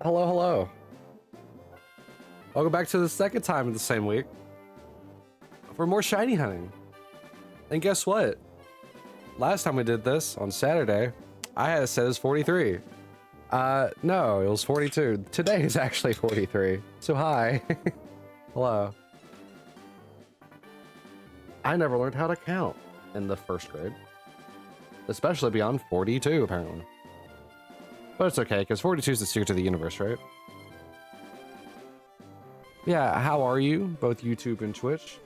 Hello, hello. Welcome back to the second time in the same week for more shiny hunting. And guess what? Last time we did this on Saturday, I had it set as 43. No, it was 42. Today is actually 43. So hi. Hello. I never learned how to count in the first grade, especially beyond 42 apparently. But it's okay, because 42 is the secret to the universe, right? Yeah, how are you? Both YouTube and Twitch.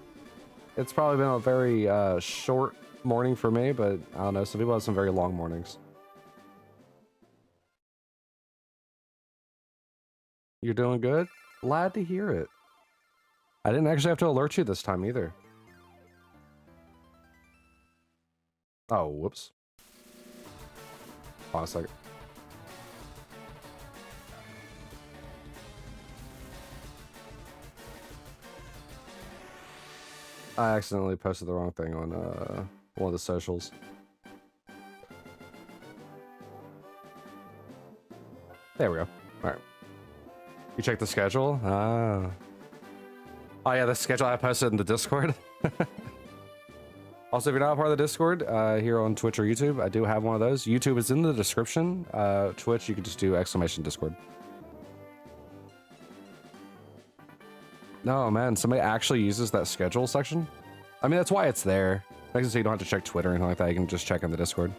It's probably been a very short morning for me, but I don't know, some people have some very long mornings. You're doing good? Glad to hear it. I didn't actually have to alert you this time either. Oh, whoops. Hold on a second. I accidentally posted the wrong thing on one of the socials. There we go. All right. You check the schedule? Ah. Oh yeah, the schedule I posted in the Discord. Also, if you're not a part of the Discord here on Twitch or YouTube, I do have one of those. YouTube is in the description. Twitch, you can just do !Discord. No, man, somebody actually uses that schedule section. I mean, that's why it's there. Makes it so you don't have to check Twitter or anything like that. You can just check in the Discord.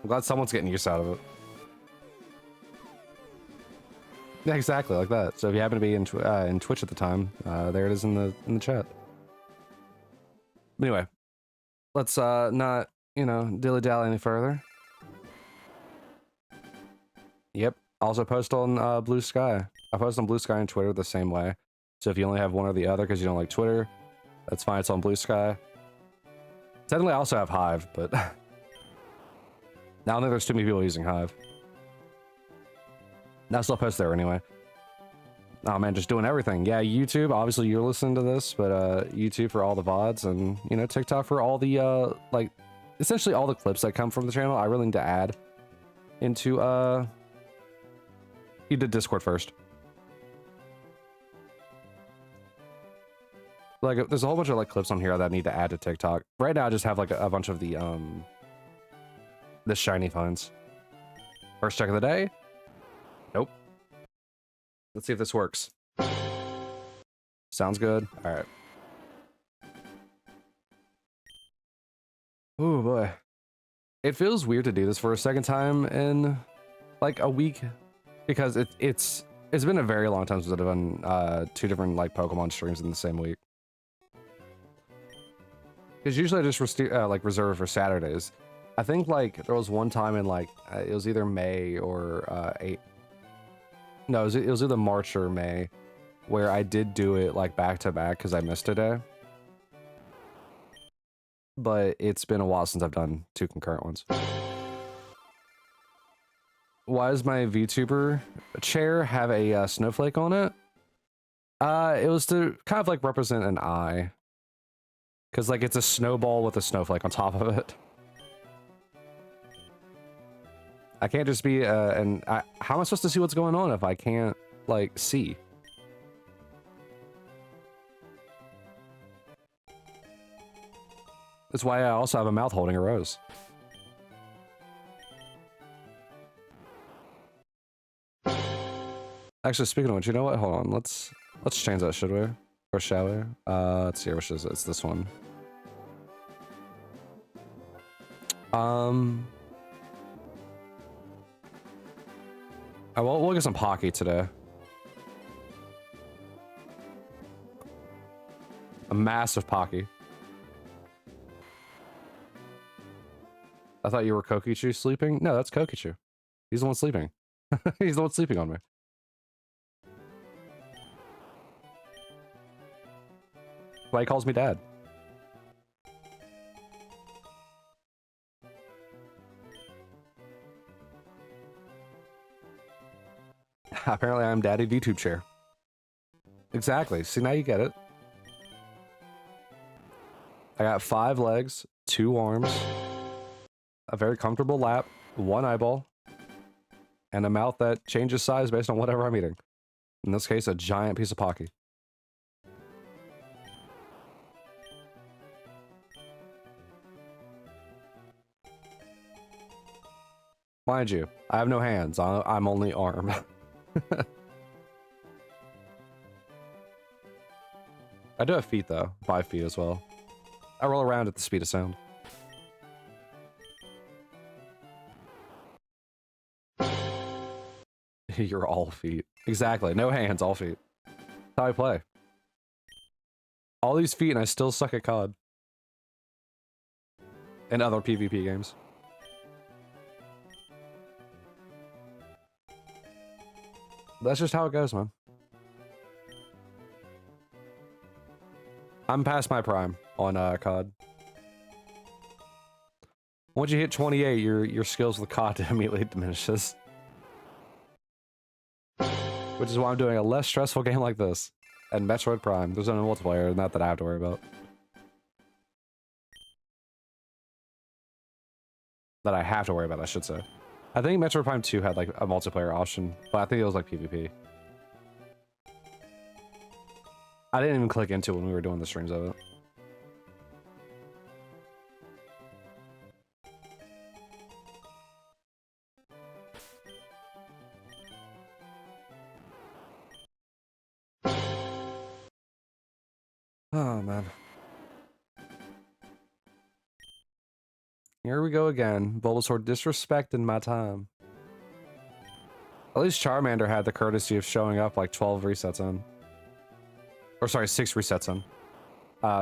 I'm glad someone's getting use out of it. Yeah, exactly, like that. So if you happen to be in Twitch at the time, there it is in the chat. But anyway, let's not, you know, dilly-dally any further. Yep. Also post on Blue Sky. I post on Blue Sky and Twitter the same way. So if you only have one or the other because you don't like Twitter, that's fine. It's on Blue Sky. Technically, I also have Hive, but I don't think there's too many people using Hive. I'll still post there anyway. Oh man, just doing everything. Yeah, YouTube, obviously you're listening to this, but YouTube for all the VODs, and you know, TikTok for all the like essentially all the clips that come from the channel. I really need to add into you did Discord first. Like there's a whole bunch of like clips on here that I need to add to TikTok. Right now I just have like a bunch of the shiny finds. First check of the day. Nope. Let's see if this works. Sounds good. All right. Oh boy. It feels weird to do this for a second time in like a week because it's been a very long time since I've done 2 different like Pokemon streams in the same week. Because usually I just like reserve for Saturdays. I think like there was one time in like it was either May or no, it was either March or May where I did do it like back to back because I missed a day. But it's been a while since I've done 2 concurrent ones. Why does my VTuber chair have a snowflake on it? It was to kind of like represent an eye. Because like it's a snowball with a snowflake on top of it. I can't just be how am I supposed to see what's going on if I can't like see? That's why I also have a mouth holding a rose. Actually, speaking of which, you know what? Hold on. Let's change that, should we? Or shall we? Let's see. Which is it? It's this one. We'll get some Pocky today. A massive Pocky. I thought you were Kokichu sleeping? No, that's Kokichu. He's the one sleeping. He's the one sleeping on me. Why he calls me dad. Apparently I'm daddy VTube chair. Exactly. See, now you get it. I got 5 legs, 2 arms, a very comfortable lap, 1 eyeball, and a mouth that changes size based on whatever I'm eating. In this case, a giant piece of Pocky. Mind you, I have no hands. I'm only arm. I do have feet, though. 5 feet as well. I roll around at the speed of sound. You're all feet. Exactly. No hands, all feet. That's how I play. All these feet and I still suck at COD. And other PvP games. That's just how it goes, man. I'm past my prime on COD. Once you hit 28, your skills with COD immediately diminishes. Which is why I'm doing a less stressful game like this. And Metroid Prime. There's no multiplayer, not that I have to worry about. That I have to worry about, I should say. I think Metroid Prime 2 had like a multiplayer option, but I think it was like PvP. I didn't even click into it when we were doing the streams of it. Oh, man. Here we go again. Bulbasaur disrespecting my time. At least Charmander had the courtesy of showing up like 12 resets in. Or sorry, 6 resets in.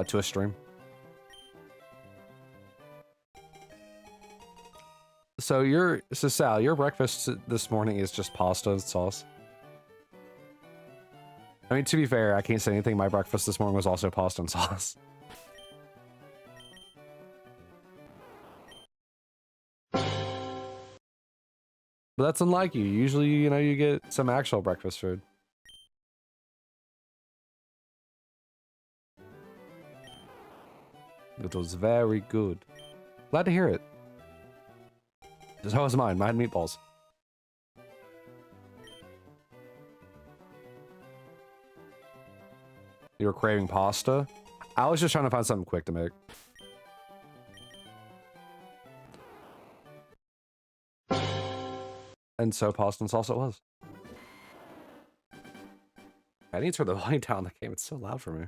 To a stream. So Sal, your breakfast this morning is just pasta and sauce. I mean, to be fair, I can't say anything. My breakfast this morning was also pasta and sauce. But that's unlike you. Usually, you know, you get some actual breakfast food. It was very good. Glad to hear it. So was mine. Mine meatballs. You were craving pasta? I was just trying to find something quick to make. And so pasta and salsa it was. I need to turn the volume down on the game. It's so loud for me.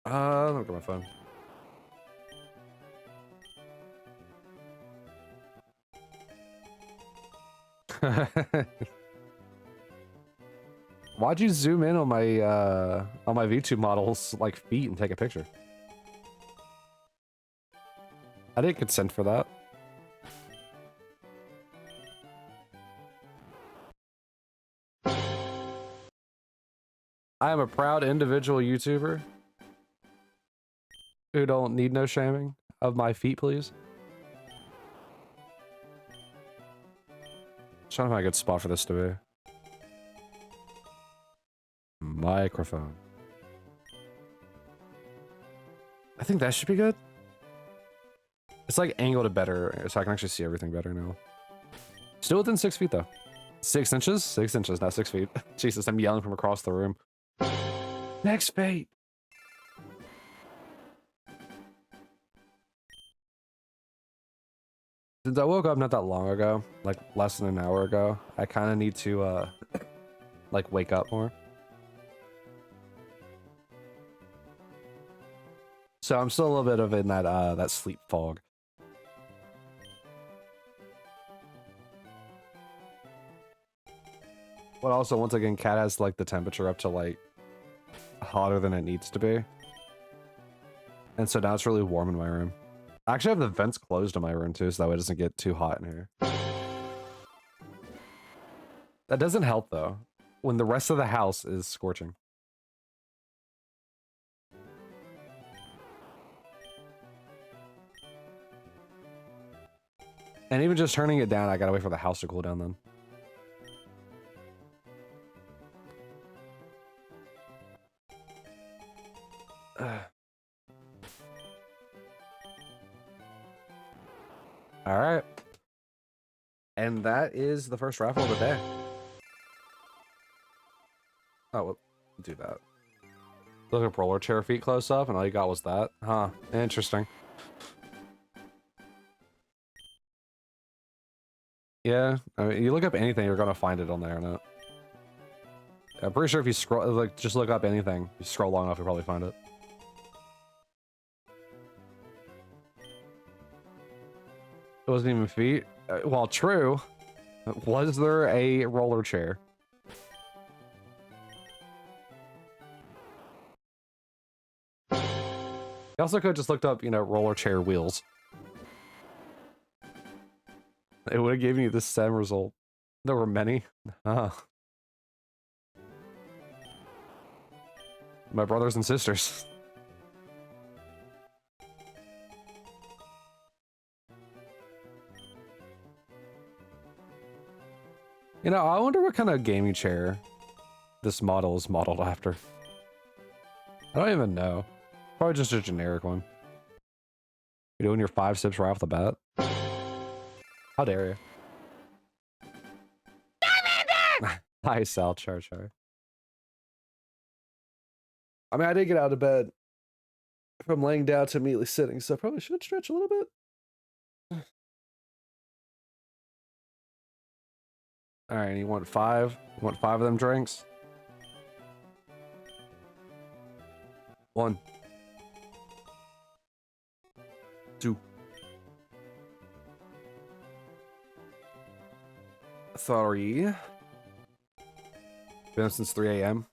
Look at my phone. Why'd you zoom in on my VTube model's like feet and take a picture? I didn't consent for that. I am a proud individual YouTuber who don't need no shaming of my feet, please. Trying to find a good spot for this to be. Microphone. I think that should be good. It's like angled it better, so I can actually see everything better now. Still within 6 feet though. 6 inches? 6 inches, not 6 feet. Jesus, I'm yelling from across the room. Next fate. Since I woke up not that long ago, like less than an hour ago, I kind of need to, like wake up more. So I'm still a little bit of in that, that sleep fog. But also, once again, Cat has like the temperature up to like hotter than it needs to be. And so now it's really warm in my room. I actually have the vents closed in my room too, so that way it doesn't get too hot in here. That doesn't help though, when the rest of the house is scorching. And even just turning it down, I gotta wait for the house to cool down then. All right. And that is the first raffle of the day. Oh, we'll do that. Look at roller chair feet close up, and all you got was that. Huh. Interesting. Yeah, I mean, you look up anything, you're gonna find it on the internet. I'm pretty sure if you scroll, like, just look up anything, you scroll long enough, you'll probably find it. It wasn't even feet. Well, true. Was there a roller chair? You also could have just looked up, you know, roller chair wheels. It would have given you the same result. There were many. My brothers and sisters. You know, I wonder what kind of gaming chair this model is modeled after. I don't even know. Probably just a generic one. You're doing your 5 sips right off the bat? How dare you? Hi, Sal Char Char. I mean, I did get out of bed from laying down to immediately sitting, so I probably should stretch a little bit. All right, you want 5? You want 5 of them drinks? 1, 2. Sorry. Been up since 3 a.m.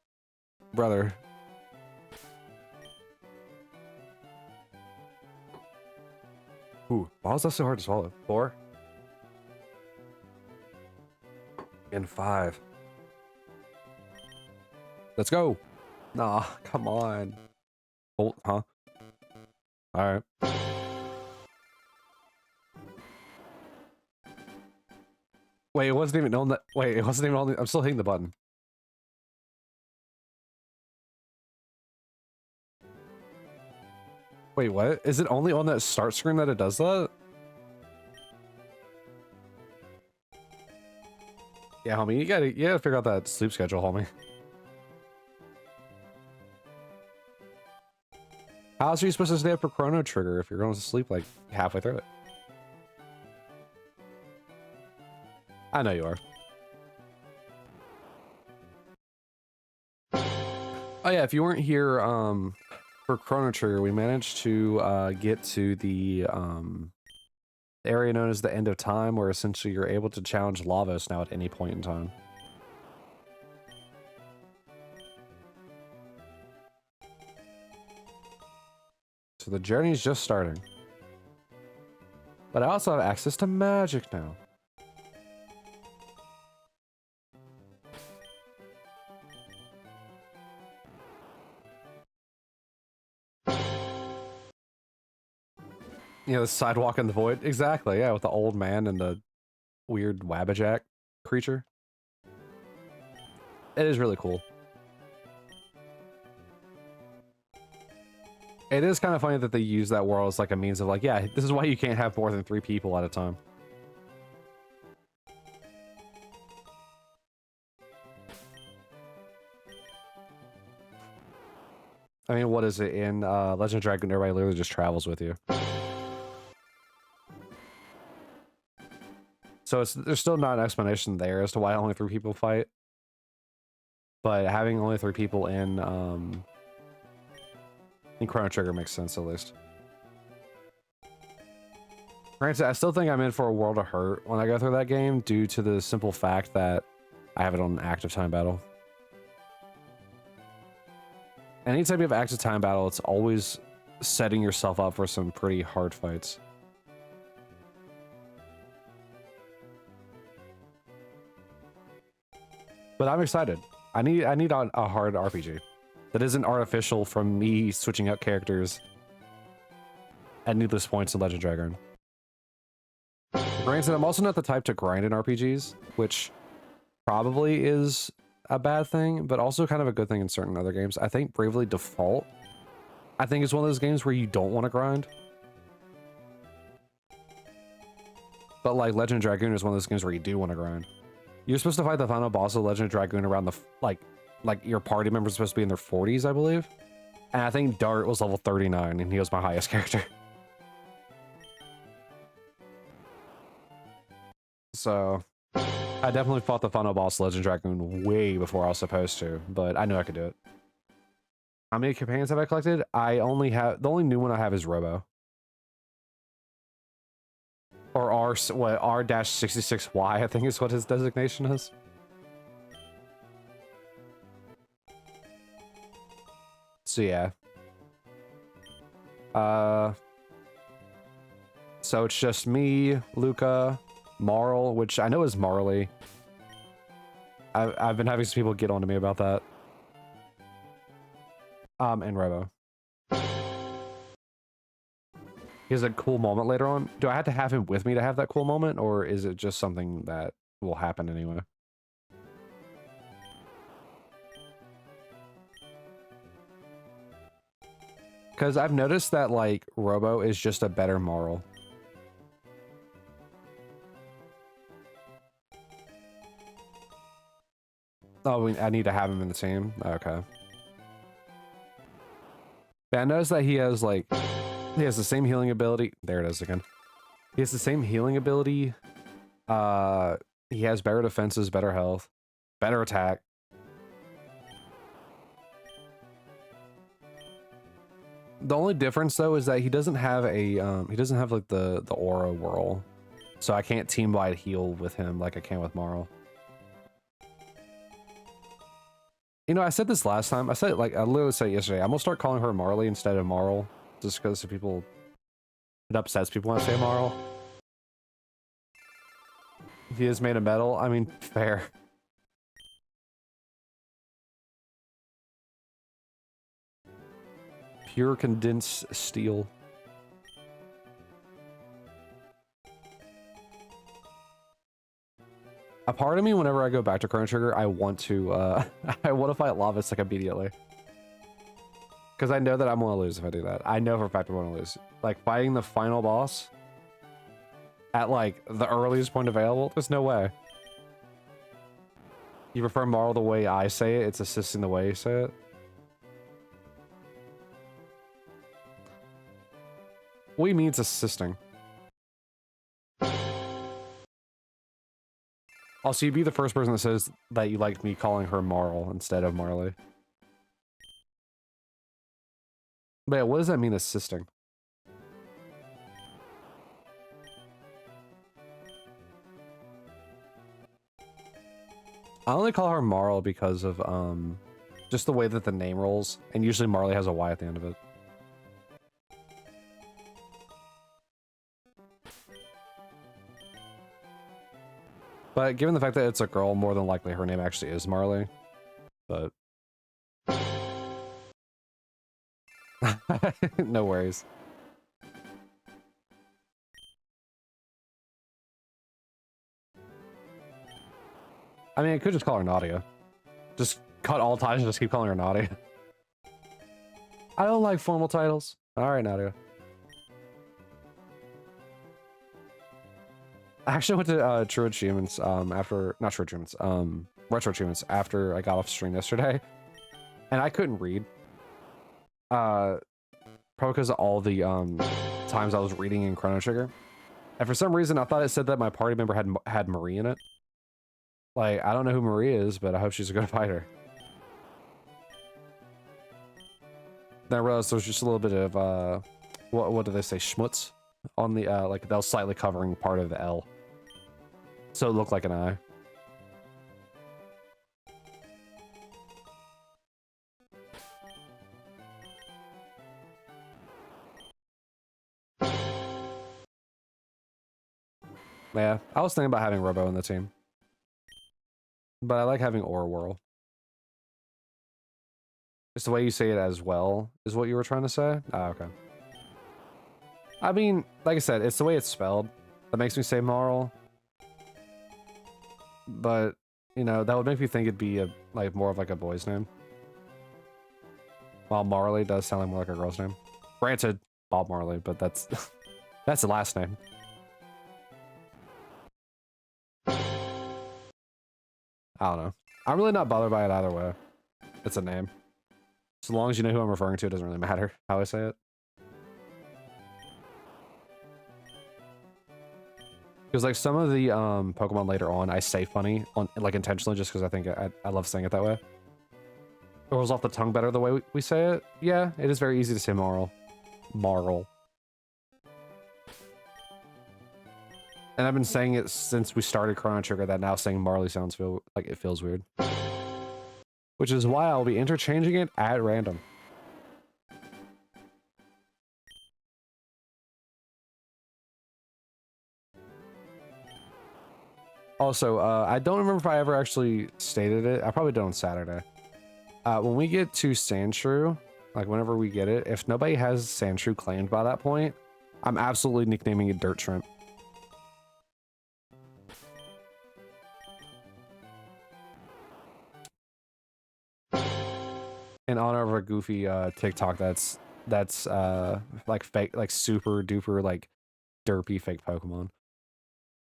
Brother. Ooh, why was that so hard to swallow? 4. And 5. Let's go. Nah, come on. Oh, huh? All right. Wait, it wasn't even on that. Wait, it wasn't even on. I'm still hitting the button. Wait, what? Is it only on that start screen that it does that? Yeah, homie, you gotta figure out that sleep schedule, homie. How else are you supposed to stay up for Chrono Trigger if you're going to sleep like halfway through it? I know you are. Oh yeah, if you weren't here for Chrono Trigger, we managed to get to the area known as the End of Time, where essentially you're able to challenge Lavos now at any point in time. So the journey's just starting. But I also have access to magic now. You know, the sidewalk in the void. Exactly, yeah, with the old man and the weird Wabbajack creature. It is really cool. It is kind of funny that they use that world as like a means of like, yeah, this is why you can't have more than 3 people at a time. I mean, what is it in Legend of Dragon? Everybody literally just travels with you. So there's still not an explanation there as to why only 3 people fight. But having only 3 people in Chrono Trigger makes sense, at least. Granted, I still think I'm in for a world of hurt when I go through that game, due to the simple fact that I have it on active time battle. Anytime you have active time battle, it's always setting yourself up for some pretty hard fights. But I'm excited. I need a hard RPG that isn't artificial from me switching out characters at needless points in Legend of Dragon. Granted, I'm also not the type to grind in RPGs, which probably is a bad thing, but also kind of a good thing in certain other games. I think Bravely Default, I think, is one of those games where you don't want to grind. But like Legend of Dragoon is one of those games where you do want to grind. You're supposed to fight the final boss of Legend of Dragoon around the like your party members are supposed to be in their 40s, I believe. And I think Dart was level 39 and he was my highest character. So I definitely fought the final boss of Legend of Dragoon way before I was supposed to, but I knew I could do it. How many companions have I collected? I only have, the only new one I have is Robo. Or R-66Y, I think is what his designation is. So yeah. So it's just me, Luca, Marl, which I know is Marley. I've been having some people get on to me about that. And Robo. He has a cool moment later on. Do I have to have him with me to have that cool moment, or is it just something that will happen anyway? Because I've noticed that, like, Robo is just a better Marl. Oh, I need to have him in the team? Okay. Yeah, I noticed that he has, like... He has the same healing ability. There it is again. He has the same healing ability. He has better defenses, better health, better attack. The only difference though is that he doesn't have a he doesn't have like the aura whirl. So I can't team wide heal with him like I can with Marl. You know, I said this last time. I said it like I literally said it yesterday. I'm gonna start calling her Marley instead of Marl. Just because people, it upsets people when I say Marl. He is made of metal. I mean, fair. Pure condensed steel. A part of me, whenever I go back to Chrono Trigger, I want to I want to fight Lava Stick immediately. Because I know that I'm going to lose if I do that. I know for a fact I'm going to lose. Like, fighting the final boss at, like, the earliest point available? There's no way. You prefer Marl the way I say it? It's assisting the way you say it? What do you mean it's assisting? Also, you'd be the first person that says that you liked me calling her Marl instead of Marley. But yeah, what does that mean, assisting? I only call her Marl because of just the way that the name rolls, and usually Marley has a Y at the end of it. But given the fact that it's a girl, more than likely her name actually is Marley. But no worries. I mean, I could just call her Nadia. Just cut all ties and just keep calling her Nadia. I don't like formal titles. Alright, Nadia. I actually went to True Achievements after, not True Achievements, Retro Achievements after I got off stream yesterday. And I couldn't read. Probably because of all the times I was reading in Chrono Trigger. And for some reason, I thought it said that my party member had Marie in it. Like, I don't know who Marie is, but I hope she's a good fighter. Then I realized there was just a little bit of, what do they say, schmutz on the, like, that was slightly covering part of the L. So it looked like an I. Yeah, I was thinking about having Robo in the team. But I like having Aura Whirl. It's the way you say it as well, is what you were trying to say? Ah, okay. I mean, like I said, it's the way it's spelled that makes me say Marl. But, you know, that would make me think it'd be like more of like a boy's name. While Marley does sound like more like a girl's name. Granted, Bob Marley, but that's that's the last name. I don't know. I'm really not bothered by it either way. It's a name. So long as you know who I'm referring to, it doesn't really matter how I say it. Because like some of the Pokemon later on, I say funny on like intentionally just because I think I love saying it that way. It rolls off the tongue better the way we say it. Yeah, it is very easy to say Marl. Marl. And I've been saying it since we started Chrono Trigger that now saying Marley sounds like it feels weird. Which is why I'll be interchanging it at random. Also, I don't remember if I ever actually stated it. I probably did on Saturday. When we get to Sandshrew, like whenever we get it, if nobody has Sandshrew claimed by that point, I'm absolutely nicknaming it Dirt Shrimp. In honor of a goofy TikTok that's like fake, like super duper like derpy fake Pokemon.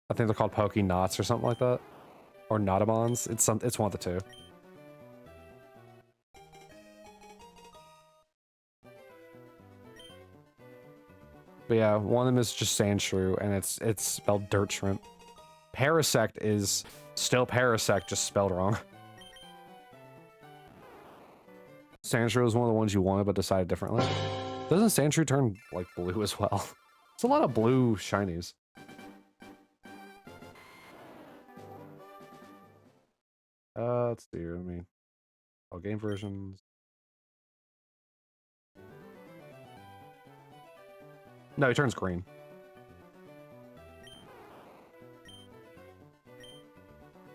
I think they're called Knots or something like that, or Notamons. It's one of the two. But yeah, one of them is just Sandshrew, and it's spelled Dirt Shrimp. Parasect is still Parasect, just spelled wrong. Sandshrew is one of the ones you wanted but decided differently. Doesn't Sandshrew turn like blue as well? It's a lot of blue shinies. Let's see. I mean, all game versions. No, he turns green.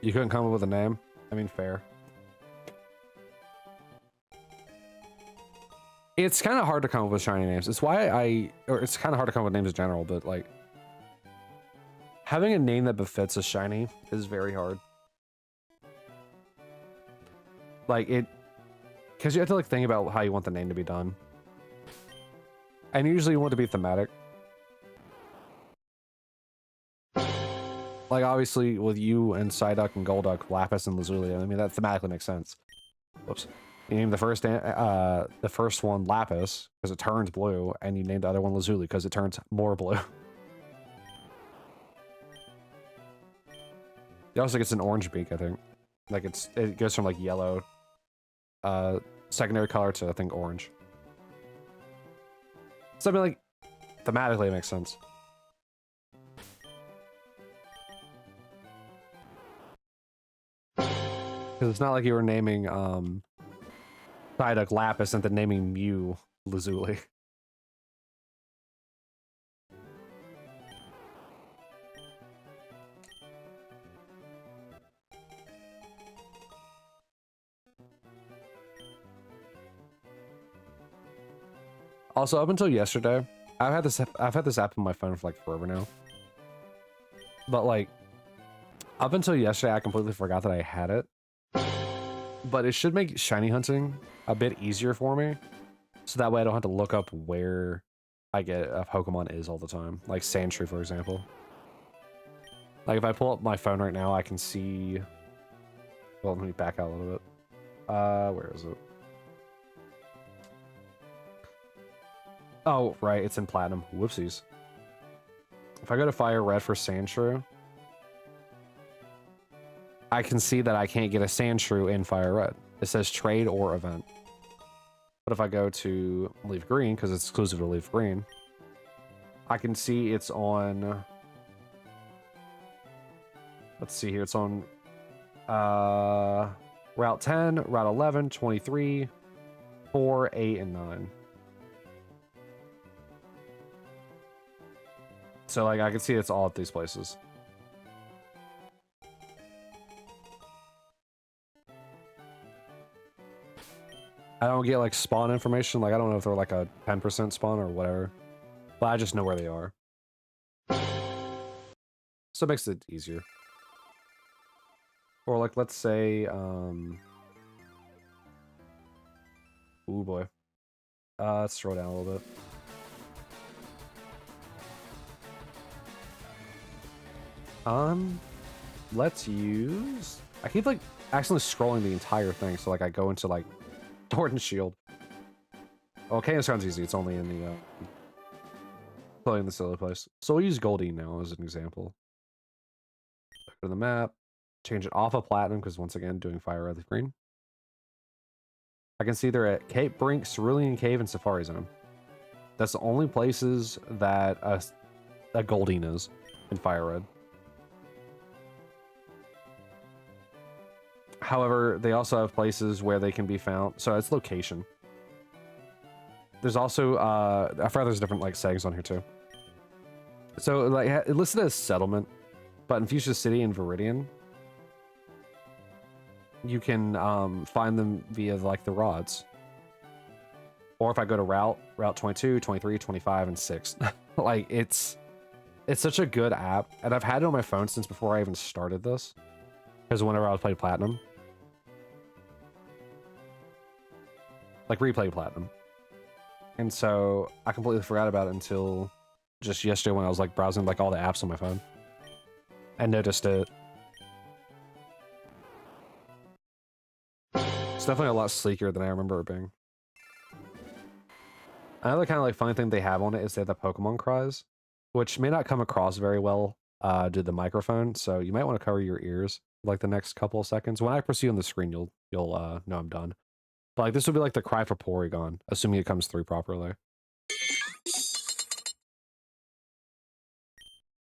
You couldn't come up with a name? I mean, fair. It's kind of hard to come up with shiny names. It's why it's kind of hard to come up with names in general, but like having a name that befits a shiny is very hard. Like because you have to like think about how you want the name to be done. And usually you want it to be thematic. Like obviously with you and Psyduck and Golduck, Lapis and Lazuli, I mean that thematically makes sense. Whoops. You named the first one Lapis because it turns blue, and you named the other one Lazuli because it turns more blue. It also gets an orange beak, I think. Like it goes from like yellow, secondary color to I think orange. So I mean, like thematically it makes sense. Because it's not like you were naming Psyduck Lapis and then naming Mew Lazuli. Also, up until yesterday, I've had this app on my phone for like forever now. But like, up until yesterday, I completely forgot that I had it. But it should make shiny hunting a bit easier for me, so that way I don't have to look up where I get a Pokemon is all the time. Like Sandshrew, for example. Like if I pull up my phone right now, I can see. Well, let me back out a little bit. Where is it? Oh, right, it's in Platinum. Whoopsies. If I go to Fire Red for Sandshrew, I can see that I can't get a Sandshrew in Fire Red. It says trade or event. But if I go to Leaf Green, because it's exclusive to Leaf Green, I can see it's on... Let's see here. It's on Route 10, Route 11, 23, 4, 8, and 9. So, like, I can see it's all at these places. I don't get, like, spawn information. Like, I don't know if they're, like, a 10% spawn or whatever. But I just know where they are. So it makes it easier. Or, like, let's say, ooh, boy. Let's scroll down a little bit. Let's use... I keep, like, accidentally scrolling the entire thing. So like I go into like Sword and Shield. Okay, it sounds easy. It's only in the playing this other place. So we'll use Goldie now as an example. Go to the map, change it off of Platinum because once again doing Fire Red Green. I can see they're at Cape Brink, Cerulean Cave, and Safari Zone. That's the only places that a Goldeen is in Fire Red. However, they also have places where they can be found. So it's location. There's also I forgot there's different like settings on here too. So like it listed as settlement, but in Fuchsia City and Viridian, you can find them via like the rods. Or if I go to route 22, 23, 25, and 6. Like it's such a good app, and I've had it on my phone since before I even started this. Because whenever I was playing Platinum. Like replay Platinum. And so I completely forgot about it until just yesterday when I was like browsing like all the apps on my phone. And noticed it. It's definitely a lot sleeker than I remember it being. Another kind of like funny thing they have on it is they have the Pokemon cries, which may not come across very well due to the microphone, so you might want to cover your ears like the next couple of seconds. When I proceed on the screen, you'll know I'm done. But like this would be like the cry for Porygon, assuming it comes through properly.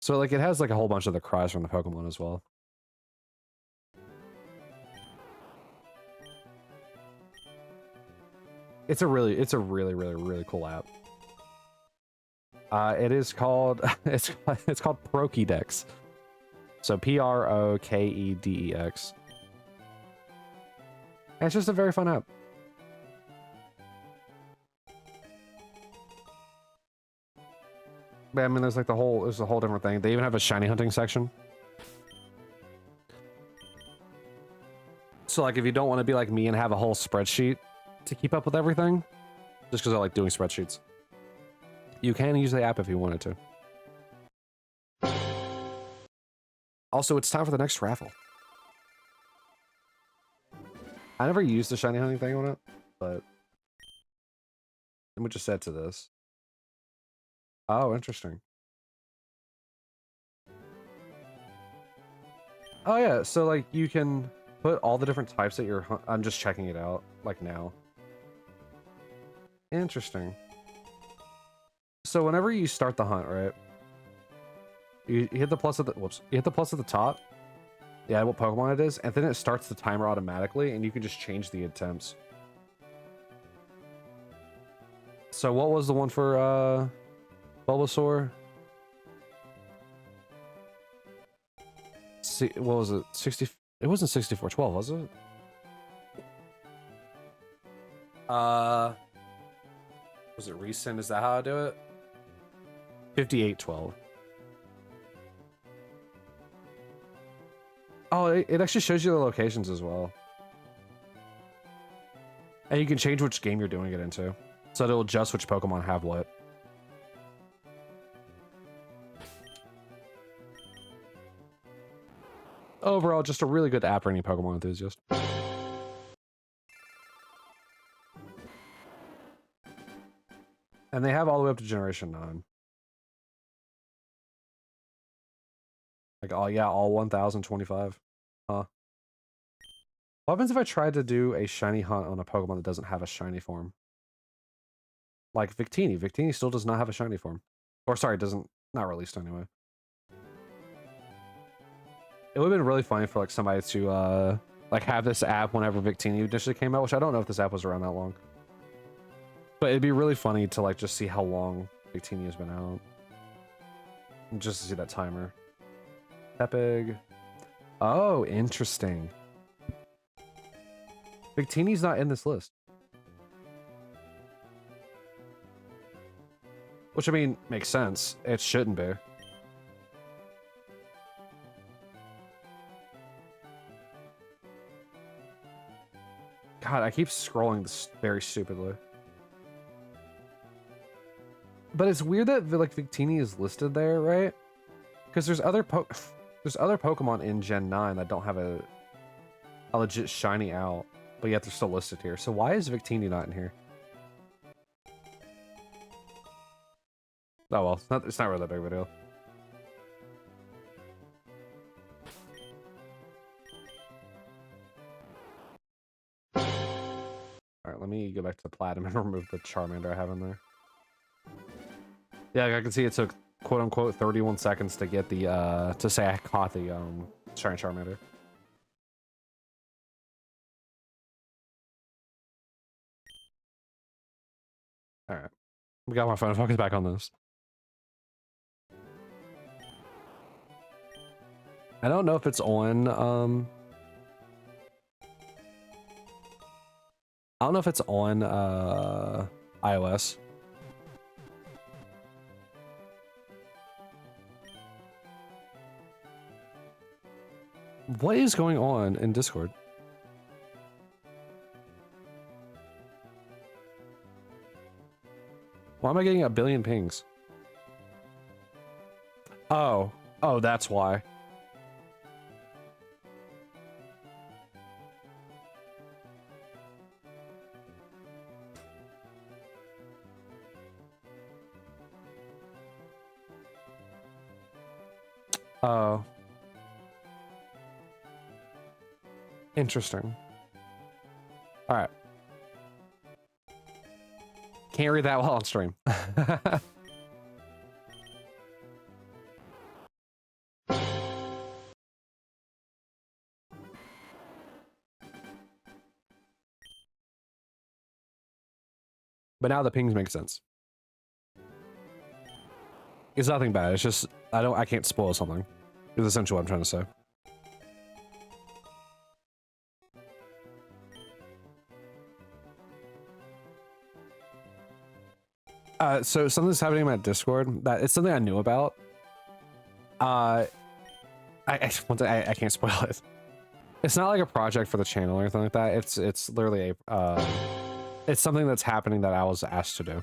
So like it has like a whole bunch of the cries from the Pokemon as well. It's a really cool app. It is called it's called Pokédex. So Prokedex. And it's just a very fun app. But I mean, there's a whole different thing. They even have a shiny hunting section. So like if you don't want to be like me and have a whole spreadsheet to keep up with everything, just because I like doing spreadsheets, you can use the app if you wanted to. Also, it's time for the next raffle. I never used the shiny hunting thing on it, but let me just add to this. Oh, interesting. Oh yeah, so like you can put all the different types that you're I'm just checking it out like now. Interesting. So whenever you start the hunt, right? You hit the plus at the you hit the plus at the top. Yeah, what Pokemon it is, and then it starts the timer automatically, and you can just change the attempts. So what was the one for Bulbasaur? See, what was it? 60. It wasn't 6412, was it? Was it recent? Is that how I do it? 5812. Oh, it actually shows you the locations as well. And you can change which game you're doing it into. So it'll adjust which Pokemon have what. Overall, just a really good app for any Pokemon enthusiast. And they have all the way up to Generation 9. Like, oh yeah, all 1025. Huh. What happens if I tried to do a shiny hunt on a Pokemon that doesn't have a shiny form? Like Victini. Victini still does not have a shiny form. Or sorry, not released anyway. It would have been really funny for like somebody to like have this app whenever Victini initially came out, which I don't know if this app was around that long. But it'd be really funny to like just see how long Victini has been out. And just to see that timer. Tepig. Oh, interesting. Victini's not in this list. Which, I mean, makes sense. It shouldn't be. God, I keep scrolling this very stupidly. But it's weird that like Victini is listed there, right? Because there's other Pokemon in Gen 9 that don't have a a legit shiny out, but yet they're still listed here. So why is Victini not in here? Oh well, it's not really that big of a deal. Alright, let me go back to Platinum and remove the Charmander I have in there. Yeah, I can see it took quote-unquote 31 seconds to get the, to say I caught the, Shiny Charmander. Alright. We got my phone. Focus back on this. I don't know if it's on, I don't know if it's on, iOS. What is going on in Discord? Why am I getting a billion pings? Oh. Oh, that's why. Oh. Interesting. Alright. Can't read that well on stream. But now the pings make sense. It's nothing bad. It's just I can't spoil something. Is essentially what I'm trying to say. So something's happening in my Discord that it's something I knew about. I can't spoil it. It's not like a project for the channel or anything like that. It's literally a it's something that's happening that I was asked to do.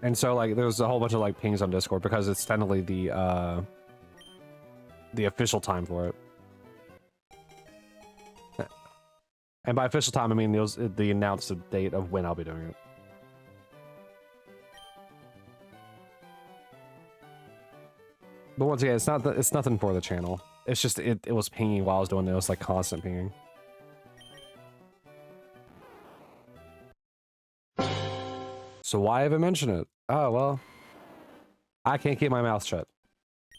And so like there's a whole bunch of like pings on Discord because it's technically the official time for it. And by official time I mean the announced date of when I'll be doing it. But once again, it's nothing for the channel. It's just it was pinging while I was doing it. It was like constant pinging. So why even mention it? Oh well, I can't keep my mouth shut,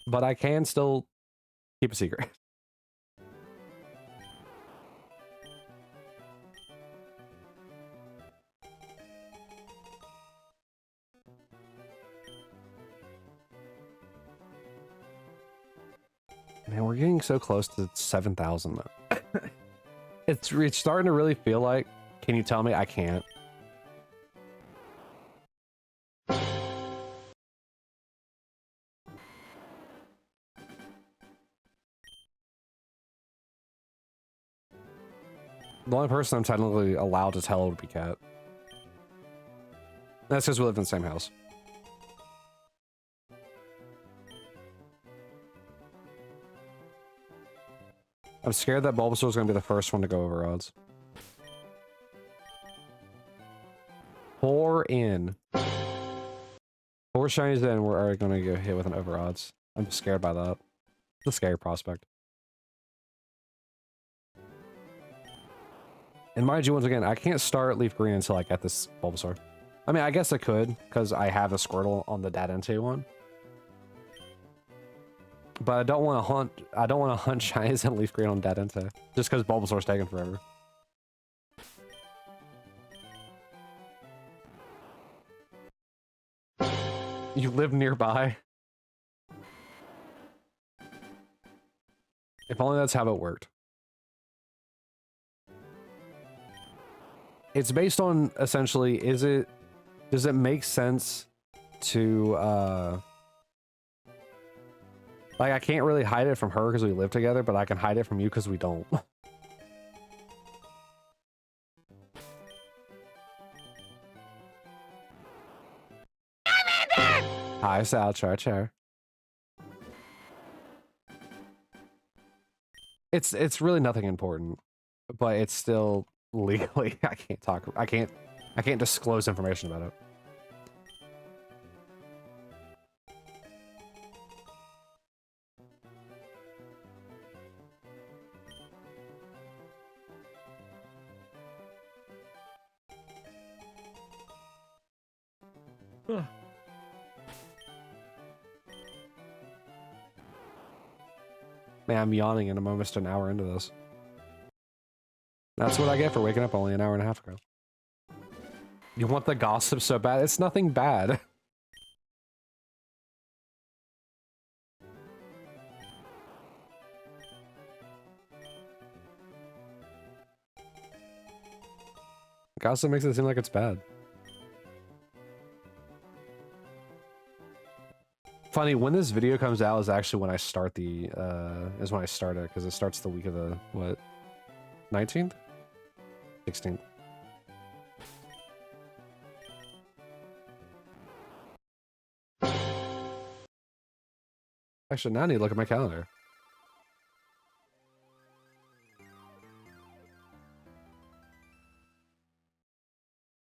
but I can still keep a secret. Man, we're getting so close to 7,000 though. It's starting to really feel like, can you tell me I can't? The only person I'm technically allowed to tell would be Kat. That's because we live in the same house. I'm scared that Bulbasaur is going to be the first one to go over odds. 4 in. 4 shinies in, we're already going to get hit with an over odds. I'm scared by that. It's a scary prospect. And mind you, once again, I can't start Leaf Green until I get this Bulbasaur. I mean, I guess I could, because I have a Squirtle on the Dadente one. But I don't want to hunt shinies and Leaf Green on Dadente. Just because Bulbasaur's taking forever. You live nearby. If only that's how it worked. It's based on, essentially, does it make sense to, like, I can't really hide it from her because we live together, but I can hide it from you because we don't. Hi, Sal, chair. It's really nothing important, but it's still legally I can't talk. I can't disclose information about it. Man, I'm yawning and I'm almost an hour into this. That's what I get for waking up only an hour and a half ago. You want the gossip so bad? It's nothing bad. Gossip makes it seem like it's bad. Funny, when this video comes out is actually when I start the, is when I start it, because it starts the week of the, what, 19th? 16th. Actually, now I need to look at my calendar.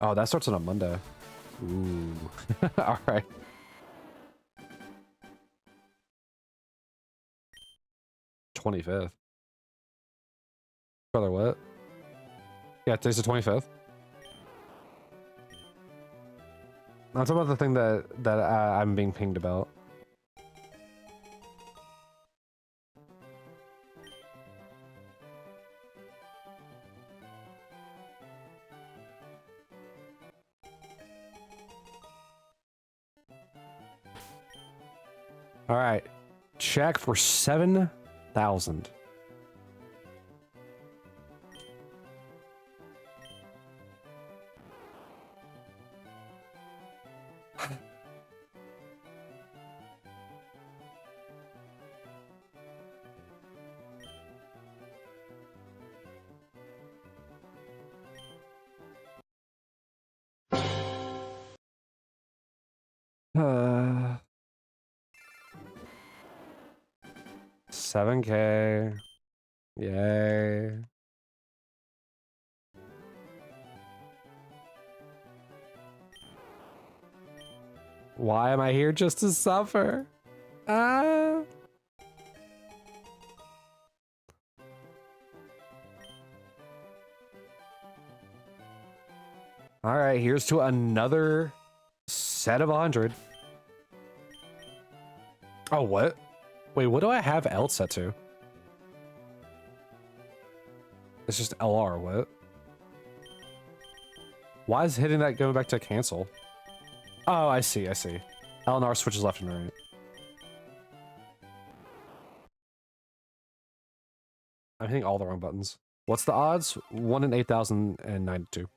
Oh, that starts on a Monday. Ooh. Alright. '25th. Brother, what? Yeah, today's the 25th. I'm talking about the thing that I'm being pinged about. All right, check for 7,000. uh, 7K. Yay. Why am I here just to suffer? Ah. All right, here's to another set of 100. Oh, what? Wait, what do I have L set to? It's just LR, what? Why is hitting that going back to cancel? Oh, I see, I see. L and R switches left and right. I'm hitting all the wrong buttons. What's the odds? 1 in 8,092.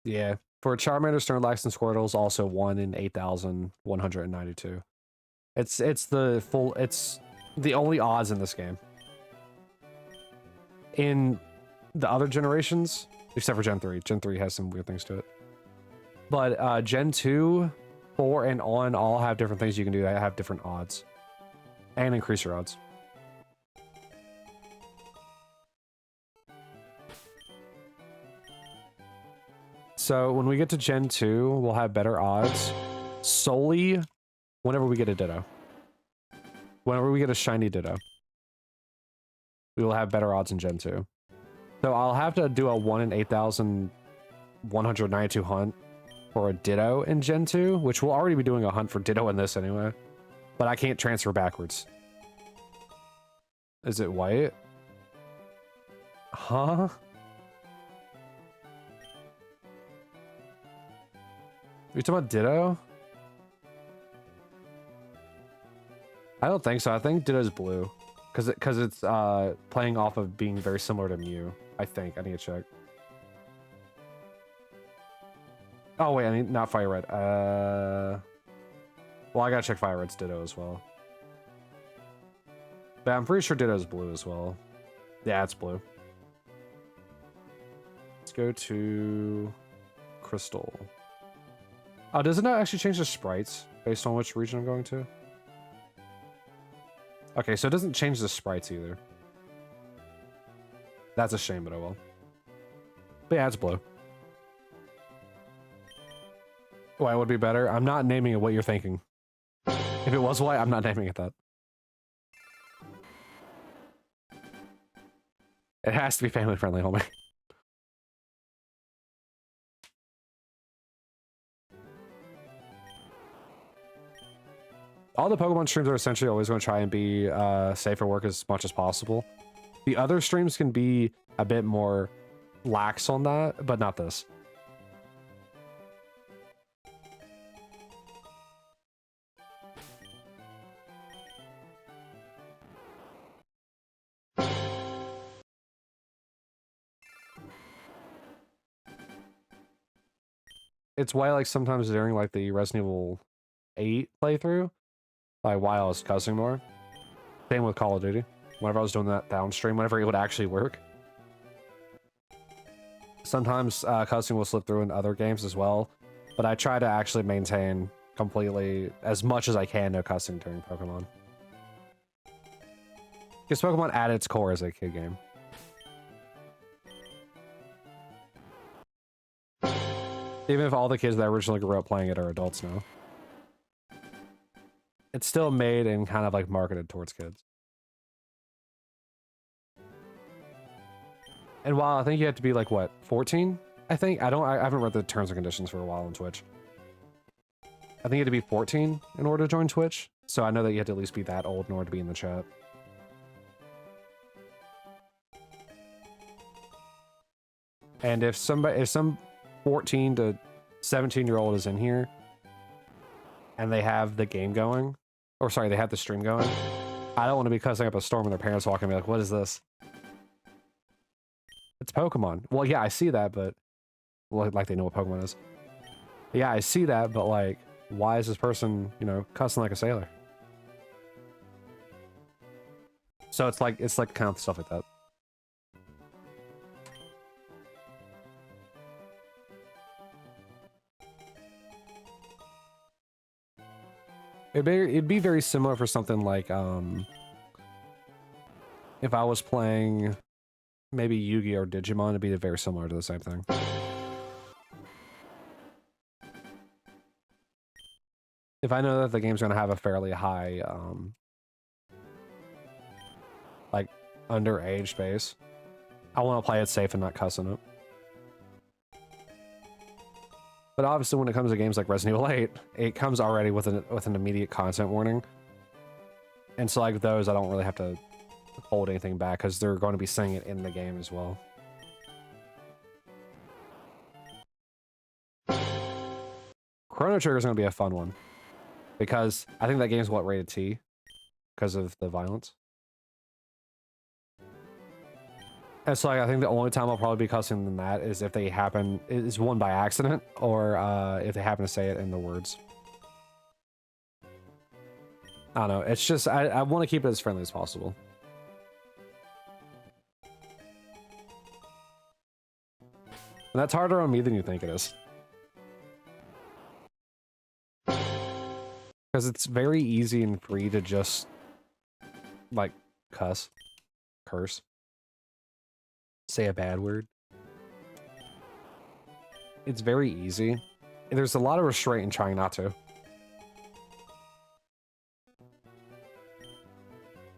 Yeah. For Charmander, Snorlax, and Squirtle's also 1 in 8,192. It's the only odds in this game. In the other generations, except for Gen 3. Gen 3 has some weird things to it. But Gen 2, 4, and on all have different things you can do that have different odds. And increase your odds. So when we get to Gen 2, we'll have better odds solely whenever we get a Ditto. Whenever we get a Shiny Ditto, we will have better odds in Gen 2. So I'll have to do a 1 in 8,192 hunt for a Ditto in Gen 2, which we'll already be doing a hunt for Ditto in this anyway. But I can't transfer backwards. Is it white? Huh? You talking about Ditto? I don't think so. I think Ditto's blue. Because it's playing off of being very similar to Mew. I think. I need to check. Oh wait, I need not Fire Red. Well, I gotta check Fire Red's Ditto as well. But I'm pretty sure Ditto's blue as well. Yeah, it's blue. Let's go to Crystal. Oh, does it not actually change the sprites based on which region I'm going to? Okay, so it doesn't change the sprites either. That's a shame, but oh well. But yeah, it's blue. White would be better. I'm not naming it what you're thinking. If it was white, I'm not naming it that. It has to be family friendly, homie. All the Pokemon streams are essentially always going to try and be safe for work as much as possible. The other streams can be a bit more lax on that, but not this. It's why, like, sometimes during, like, the Resident Evil 8 playthrough, like, while I was cussing more. Same with Call of Duty. Whenever I was doing that downstream, whenever it would actually work. Sometimes cussing will slip through in other games as well, but I try to actually maintain completely, as much as I can, no cussing during Pokemon. Because Pokemon at its core is a kid game. Even if all the kids that originally grew up playing it are adults now. It's still made and kind of like marketed towards kids. And while I think you have to be like, what, 14? I think, I haven't read the terms and conditions for a while on Twitch. I think you have to be 14 in order to join Twitch. So I know that you have to at least be that old in order to be in the chat. And if some 14 to 17-year-old is in here and they have the game going, or sorry, they have the stream going, I don't want to be cussing up a storm when their parents walk in and be like, what is this? It's Pokemon. Well, yeah, I see that, but well, like they know what Pokemon is. Yeah, I see that, but like, why is this person, you know, cussing like a sailor? So it's like kind of stuff like that. It'd be very similar for something like, if I was playing maybe Yu-Gi-Oh! Or Digimon, it'd be very similar to the same thing. If I know that the game's gonna have a fairly high, like, underage base, I want to play it safe and not cussing it. But obviously when it comes to games like Resident Evil 8, it comes already with an immediate content warning. And so like those, I don't really have to hold anything back because they're going to be saying it in the game as well. Chrono Trigger is going to be a fun one. Because I think that game's, what, rated T? Because of the violence. And so like, I think the only time I'll probably be cussing than that is if they happen, is one by accident, or if they happen to say it in the words. I don't know, it's just, I want to keep it as friendly as possible. And that's harder on me than you think it is. Because it's very easy and free to just, like, curse. Say a bad word. It's very easy. There's a lot of restraint in trying not to.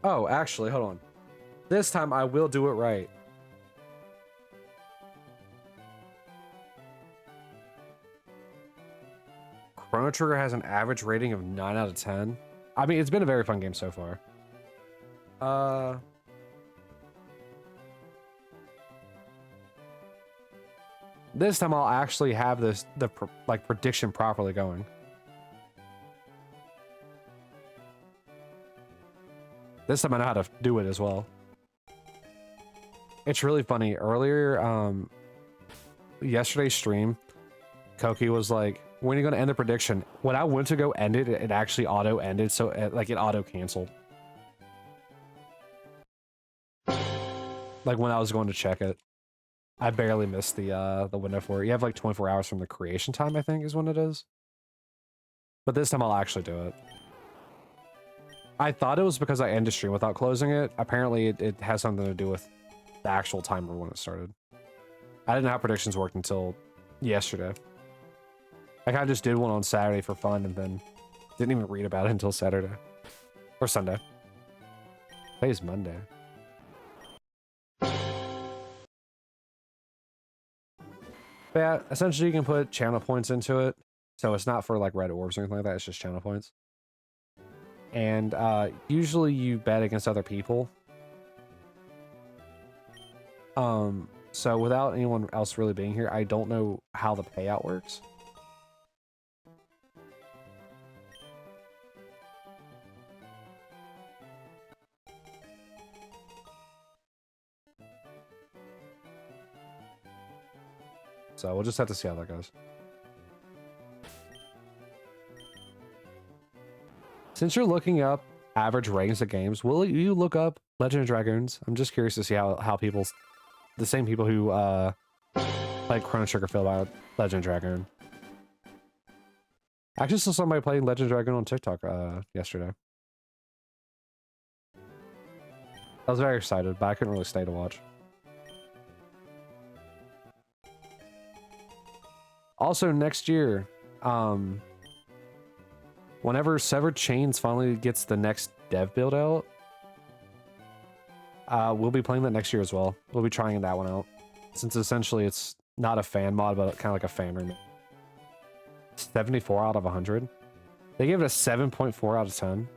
Oh, actually, hold on. This time I will do it right. Chrono Trigger has an average rating of 9 out of 10. I mean, it's been a very fun game so far. This time I'll actually have the prediction properly going. This time I know how to do it as well. It's really funny. Earlier, yesterday's stream, Koki was like, when are you going to end the prediction? When I went to go end it, it actually auto-ended, so it auto-canceled. Like when I was going to check it. I barely missed the window for it. You have like 24 hours from the creation time, I think is when it is. But this time I'll actually do it. I thought it was because I ended stream without closing it. Apparently, it has something to do with the actual timer when it started. I didn't know how predictions worked until yesterday. I kind of just did one on Saturday for fun and then didn't even read about it until Saturday. Or Sunday. Today's Monday. But yeah, essentially you can put channel points into it. So it's not for like red orbs or anything like that, it's just channel points. And usually you bet against other people. So without anyone else really being here, I don't know how the payout works. So we'll just have to see how that goes. Since you're looking up average ratings of games, will you look up Legend of Dragoons? I'm just curious to see how people, the same people who like Chrono Trigger feel about Legend of Dragoon. I actually saw somebody playing Legend of Dragoon on TikTok yesterday. I was very excited, but I couldn't really stay to watch. Also, next year, whenever Severed Chains finally gets the next dev build out, we'll be playing that next year as well. We'll be trying that one out, since essentially it's not a fan mod, but kind of like a fan remake. 74 out of 100. They gave it a 7.4 out of 10.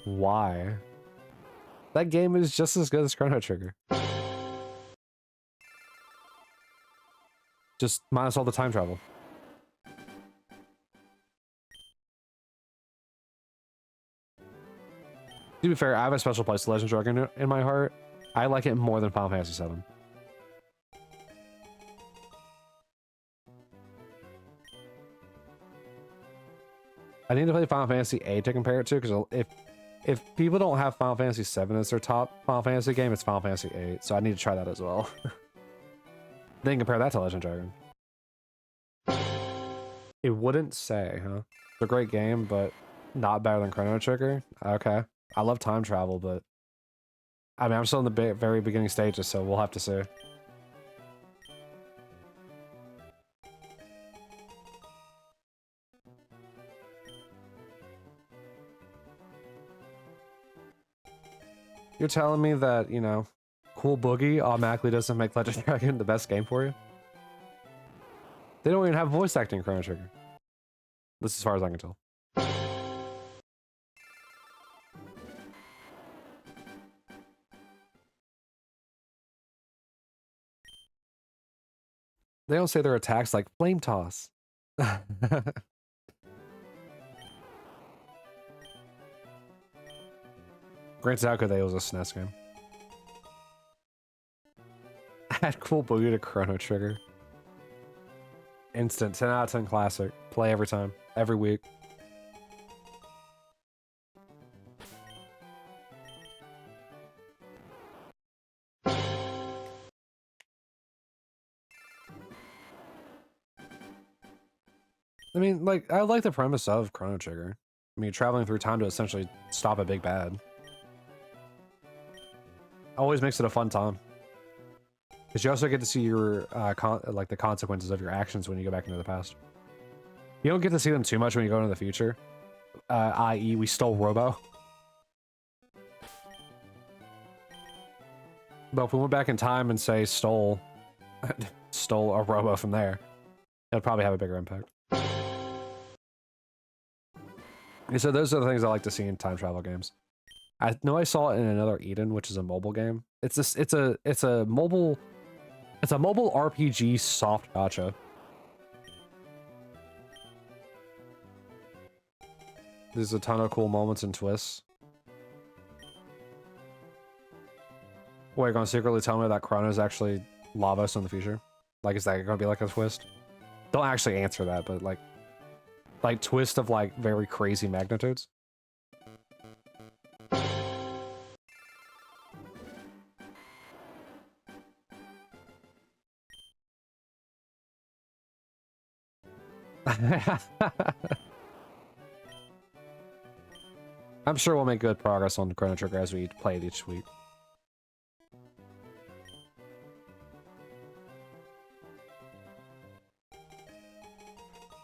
Why? That game is just as good as Chrono Trigger. Just minus all the time travel. To be fair, I have a special place to Legend of Dragoon in my heart. I like it more than Final Fantasy VII. I need to play Final Fantasy VIII to compare it to, because if people don't have Final Fantasy VII as their top Final Fantasy game, it's Final Fantasy VIII. So I need to try that as well. Then compare that to Legend of Dragoon. It wouldn't say, huh? It's a great game, but not better than Chrono Trigger? Okay. I love time travel, but... I mean, I'm still in the very beginning stages, so we'll have to see. You're telling me that, you know, Cool Boogie automatically doesn't make Legend of Dragoon the best game for you? They don't even have voice acting in Chrono Trigger. This is as far as I can tell. They don't say their attacks like Flame Toss. Granted, how could they? It was a SNES game. Add Cool Boogie to Chrono Trigger. Instant 10 out of 10 classic. Play every time. Every week. I mean, like, I like the premise of Chrono Trigger. I mean, traveling through time to essentially stop a big bad. Always makes it a fun time. Because you also get to see your, like, the consequences of your actions when you go back into the past. You don't get to see them too much when you go into the future. I.e., we stole Robo. But if we went back in time and say stole a Robo from there, it'll probably have a bigger impact. And so those are the things I like to see in time travel games. I know I saw it in Another Eden, which is a mobile game. It's a mobile RPG soft gacha. There's a ton of cool moments and twists. Wait, you're gonna secretly tell me that Chrono is actually Lavos in the future? Like, is that gonna be like a twist? Don't actually answer that, but like twist of like very crazy magnitudes. I'm sure we'll make good progress on Chrono Trigger as we play it each week.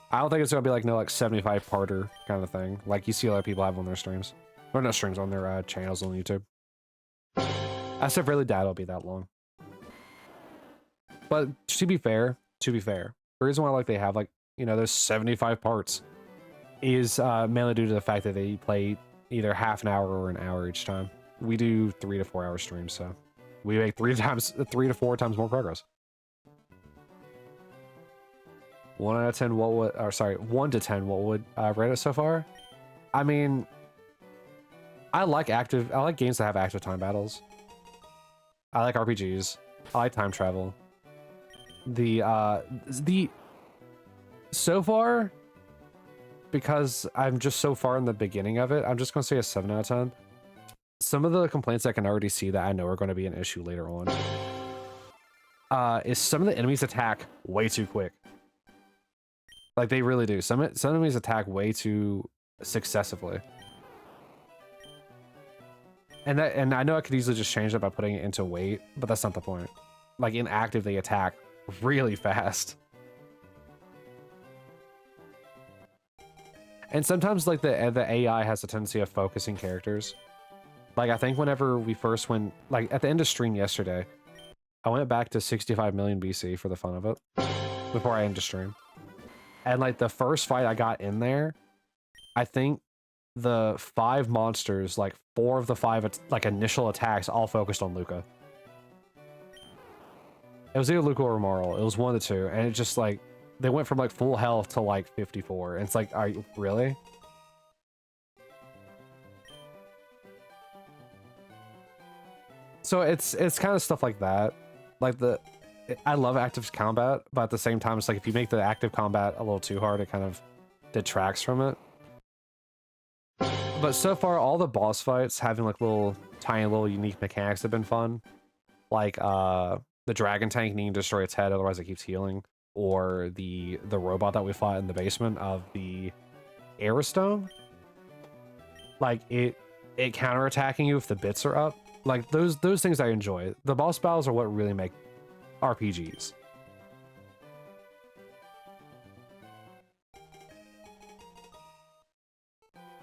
I don't think it's gonna be like no like 75 parter kind of thing, like you see other people have on their streams, or not streams, on their channels on YouTube. I severely doubt it'll be that long. But to be fair, the reason why like they have like, you know, those 75 parts is mainly due to the fact that they play either half an hour or an hour each time. We do 3 to 4 hour streams, so we make 3 to 4 times more progress. 1 out of 10, what would, or sorry, 1 to 10, what would rate it so far? I mean, I like games that have active time battles. I like RPGs. I like time travel. So far, because I'm just so far in the beginning of it, I'm just gonna say a 7 out of 10. Some of the complaints I can already see that I know are going to be an issue later on is some of the enemies attack way too quick. Like they really do. Some enemies attack way too successively. And I know I could easily just change that by putting it into wait, but that's not the point. Like in active, they attack really fast. And sometimes like the AI has a tendency of focusing characters. Like I think whenever we first went, like at the end of stream yesterday, I went back to 65 million BC for the fun of it before I ended stream. And like the first fight I got in there, I think the 5 monsters, like 4 of the 5 like initial attacks all focused on Luca. It was either Luca or Marl. It was one of the two, and it just like they went from like full health to like 54. And it's like, are you really? So it's kind of stuff like that. Like I love active combat, but at the same time, it's like if you make the active combat a little too hard, it kind of detracts from it. But so far, all the boss fights having like tiny little unique mechanics have been fun. Like the dragon tank needing to destroy its head, otherwise it keeps healing. Or the robot that we fought in the basement of the Aerostone. Like it counterattacking you if the bits are up. Like those things I enjoy. The boss battles are what really make RPGs.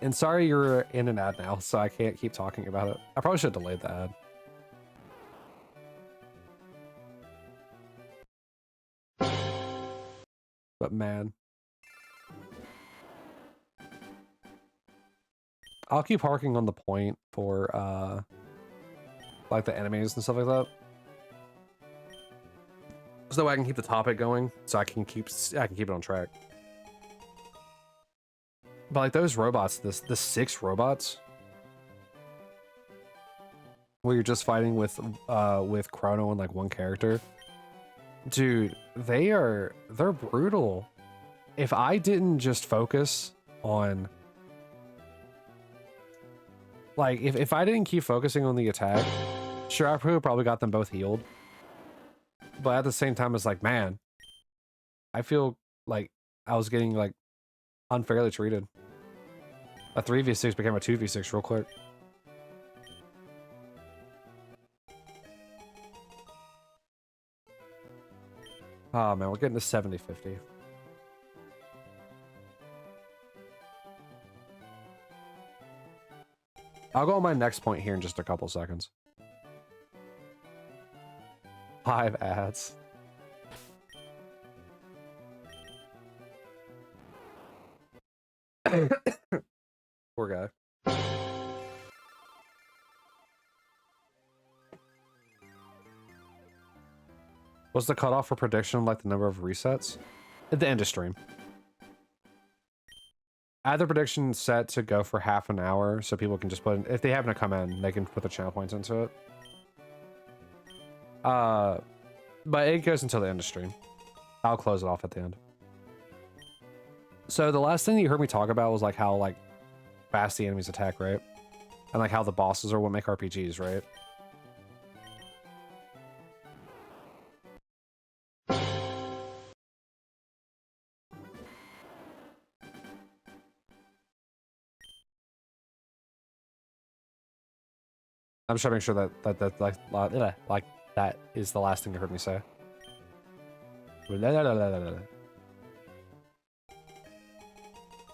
And sorry you're in an ad now, so I can't keep talking about it. I probably should have delayed the ad. But man. I'll keep harking on the point for like the enemies and stuff like that. So that way I can keep the topic going, so I can keep it on track. But like those robots, the 6 robots, where you're just fighting with Chrono and like one character, dude, they're brutal. If I didn't just focus on, like, if I didn't keep focusing on the attack, sure, I probably got them both healed. But at the same time, it's like, man, I feel like I was getting like unfairly treated. A 3v6 became a 2v6 real quick. Oh man, we're getting to 70-50. I'll go on my next point here in just a couple seconds. 5 ads. Poor guy. Was the cutoff for prediction like the number of resets? At the end of stream. I had the prediction set to go for half an hour, so people can just put in, if they happen to come in, they can put the channel points into it. But it goes until the end of stream. I'll close it off at the end. So the last thing you heard me talk about was like how like fast the enemies attack, right? And like how the bosses are what make RPGs, right? I'm just trying to make sure that like that is the last thing you heard me say.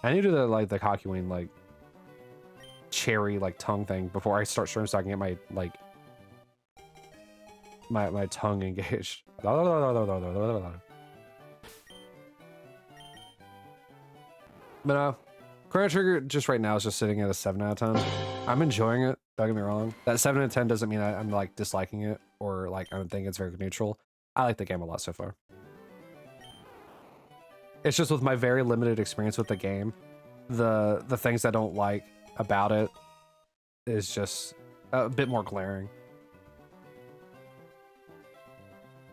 I need to do the cocky wing like cherry like tongue thing before I start streaming so I can get my like my tongue engaged. But Chrono Trigger just right now is just sitting at a 7 out of 10. I'm enjoying it, don't get me wrong. That 7 out of 10 doesn't mean I'm like disliking it or like I don't think it's very neutral. I like the game a lot so far. It's just with my very limited experience with the game, the things I don't like about it is just a bit more glaring.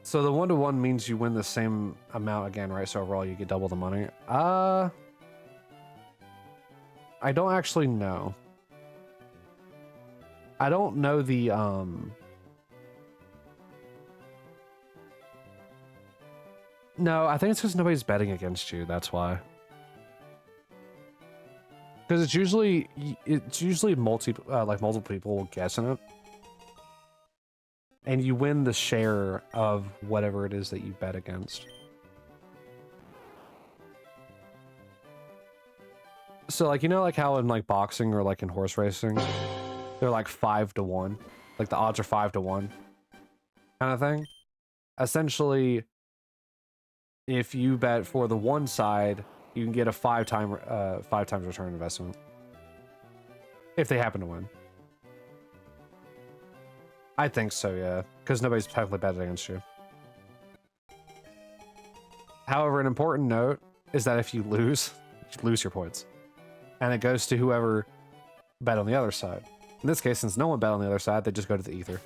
So the 1-to-1 means you win the same amount again, right? So overall you get double the money. I don't actually know. I don't know the No, I think it's because nobody's betting against you, that's why. Because it's usually multiple people guessing it. And you win the share of whatever it is that you bet against. So like, you know, like how in like boxing or like in horse racing, they're like 5-to-1. Like the odds are 5-to-1 kind of thing. Essentially, if you bet for the one side, you can get a 5 times return investment. If they happen to win. I think so, yeah. Because nobody's technically betting against you. However, an important note is that if you lose your points. And it goes to whoever bet on the other side. In this case, since no one bet on the other side, they just go to the ether.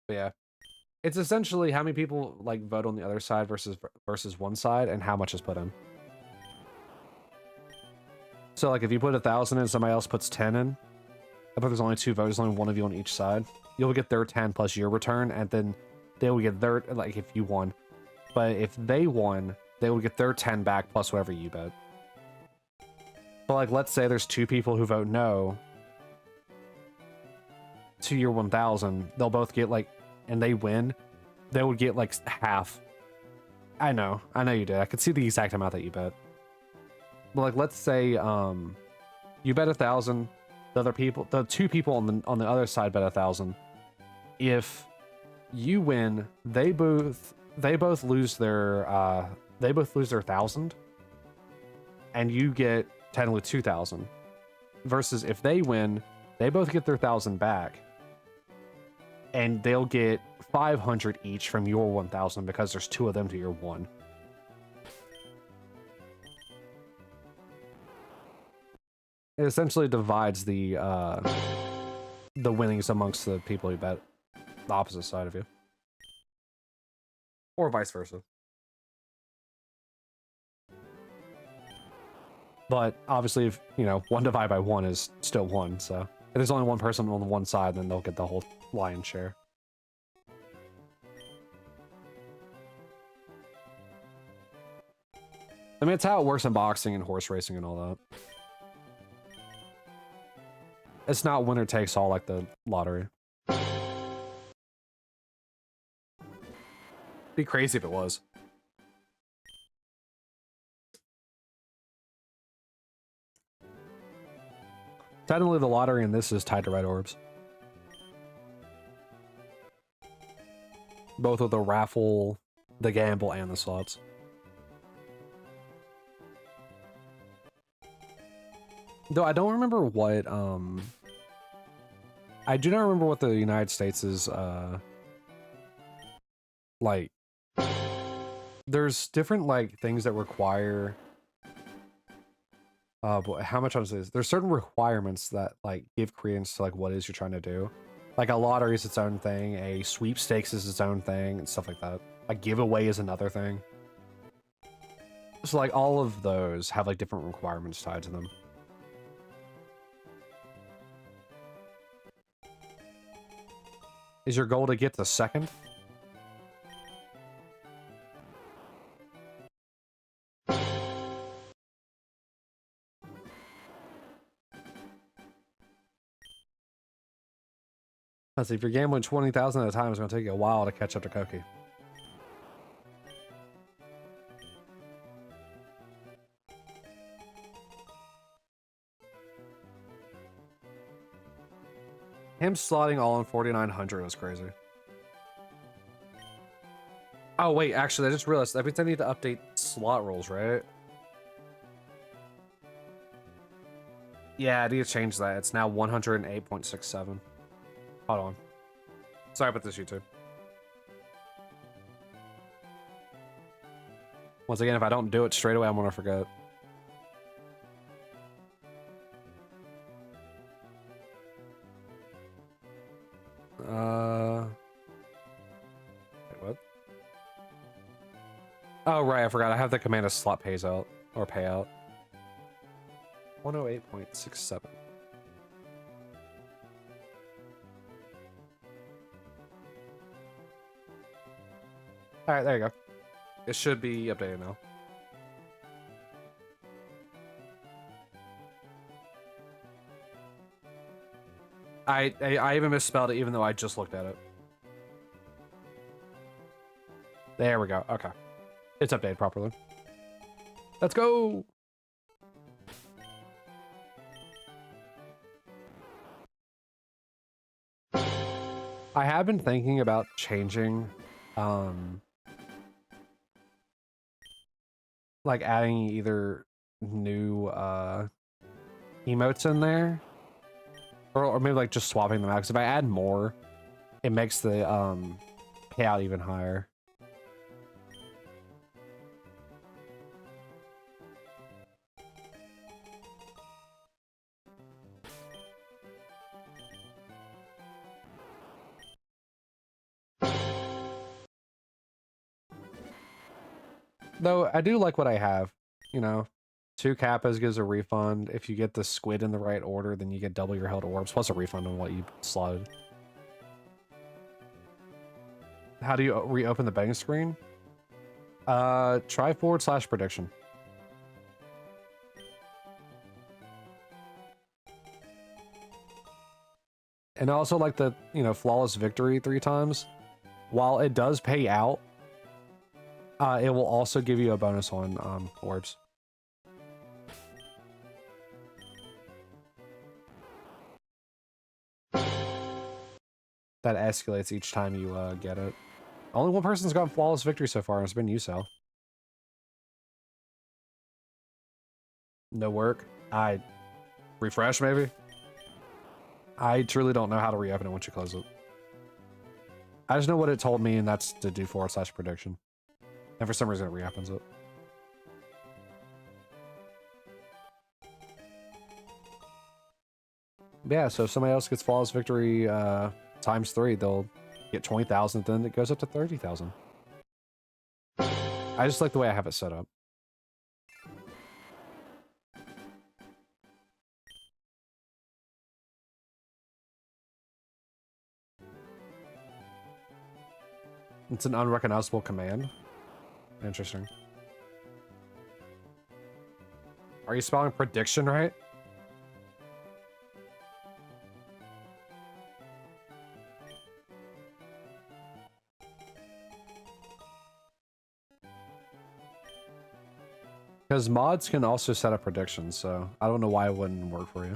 But yeah. It's essentially how many people like vote on the other side versus one side and how much is put in. So like if you put 1,000 in, somebody else puts 10 in, but there's only 2 votes, only one of you on each side, you'll get their 10 plus your return, and then they will get their, like if you won. But if they won, they will get their 10 back plus whatever you bet. But like let's say there's 2 people who vote no to your 1,000, they'll both get like, and they win, they would get like half. I know you did. I could see the exact amount that you bet. But like, let's say you bet 1,000. The 2 people on the other side bet 1,000. If you win, they both lose their 1,000, and you get technically 2,000. Versus if they win, they both get their 1,000 back. And they'll get 500 each from your 1,000 because there's 2 of them to your 1. It essentially divides the winnings amongst the people who bet the opposite side of you. Or vice versa. But obviously, if, you know, 1 divided by 1 is still 1, so if there's only one person on the one side, then they'll get the whole lion's share. I mean, it's how it works in boxing and horse racing and all that. It's not winner takes all like the lottery. Be crazy if it was. Technically, the lottery in this is tied to red orbs. Both with the raffle, the gamble, and the slots. Though I don't remember what, I do not remember what the United States is, like, there's different, like, things that require, but how much on this? There's certain requirements that, like, give credence to, like, what it is you're trying to do. Like, a lottery is its own thing, a sweepstakes is its own thing, and stuff like that. A giveaway is another thing. So, like, all of those have, like, different requirements tied to them. Is your goal to get to second? Plus, if you're gambling 20,000 at a time, it's gonna take you a while to catch up to Koki. Him slotting all in 4,900 was crazy. Oh wait, actually, I just realized that means I need to update slot rules, right? Yeah, I need to change that. It's now 108.67. Hold on. Sorry about this, YouTube. Once again, if I don't do it straight away, I'm gonna forget. Wait, what? Oh, right, I forgot. I have the command of slot pays out, or payout. 108.67. Alright, there you go. It should be updated now. I even misspelled it even though I just looked at it. There we go. Okay. It's updated properly. Let's go! I have been thinking about changing, like adding either new, emotes in there, or maybe like just swapping them out, because if I add more, it makes the, payout even higher. Though I do like what I have, you know. 2 Kappas gives a refund. If you get the squid in the right order, then you get double your held orbs, plus a refund on what you slotted. How do you reopen the betting screen? Try / prediction. And also like the, you know, flawless victory 3 times. While it does pay out, it will also give you a bonus on orbs. That escalates each time you get it. Only one person's gotten flawless victory so far, and it's been you, Sal. No work. I refresh, maybe? I truly don't know how to reopen it once you close it. I just know what it told me, and that's to do / prediction. And for some reason, it reopens it. Yeah, so if somebody else gets flawless victory times 3, they'll get 20,000, then it goes up to 30,000. I just like the way I have it set up. It's an unrecognizable command. Interesting. Are you spelling prediction right? Because mods can also set up predictions, so I don't know why it wouldn't work for you.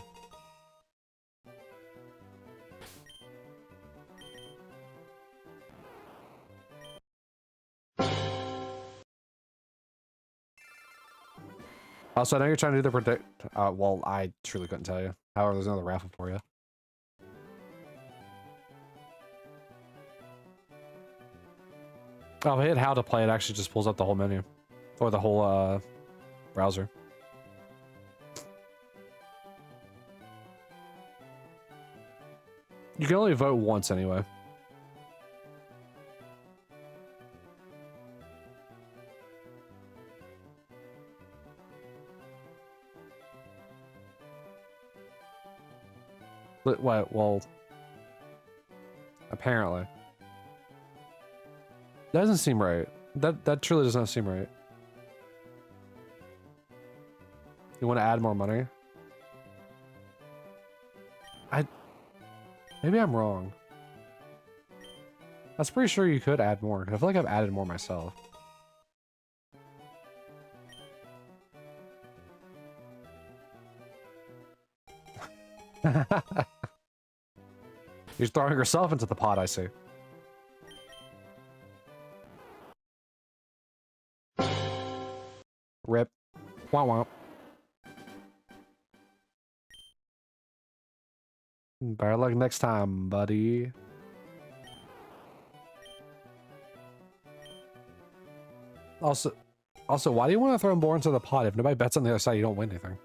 Also, I know you're trying to do the predict. Well, I truly couldn't tell you. However, there's another raffle for you. Oh, hit how to play. It actually just pulls up the whole menu, or the whole browser. You can only vote once anyway. Well, apparently. Doesn't seem right. That truly does not seem right. You want to add more money? Maybe I'm wrong. I was pretty sure you could add more. I feel like I've added more myself. You're throwing yourself into the pot, I see. Rip. Womp womp. Better luck next time, buddy. Also, why do you want to throw more into the pot? If nobody bets on the other side, you don't win anything.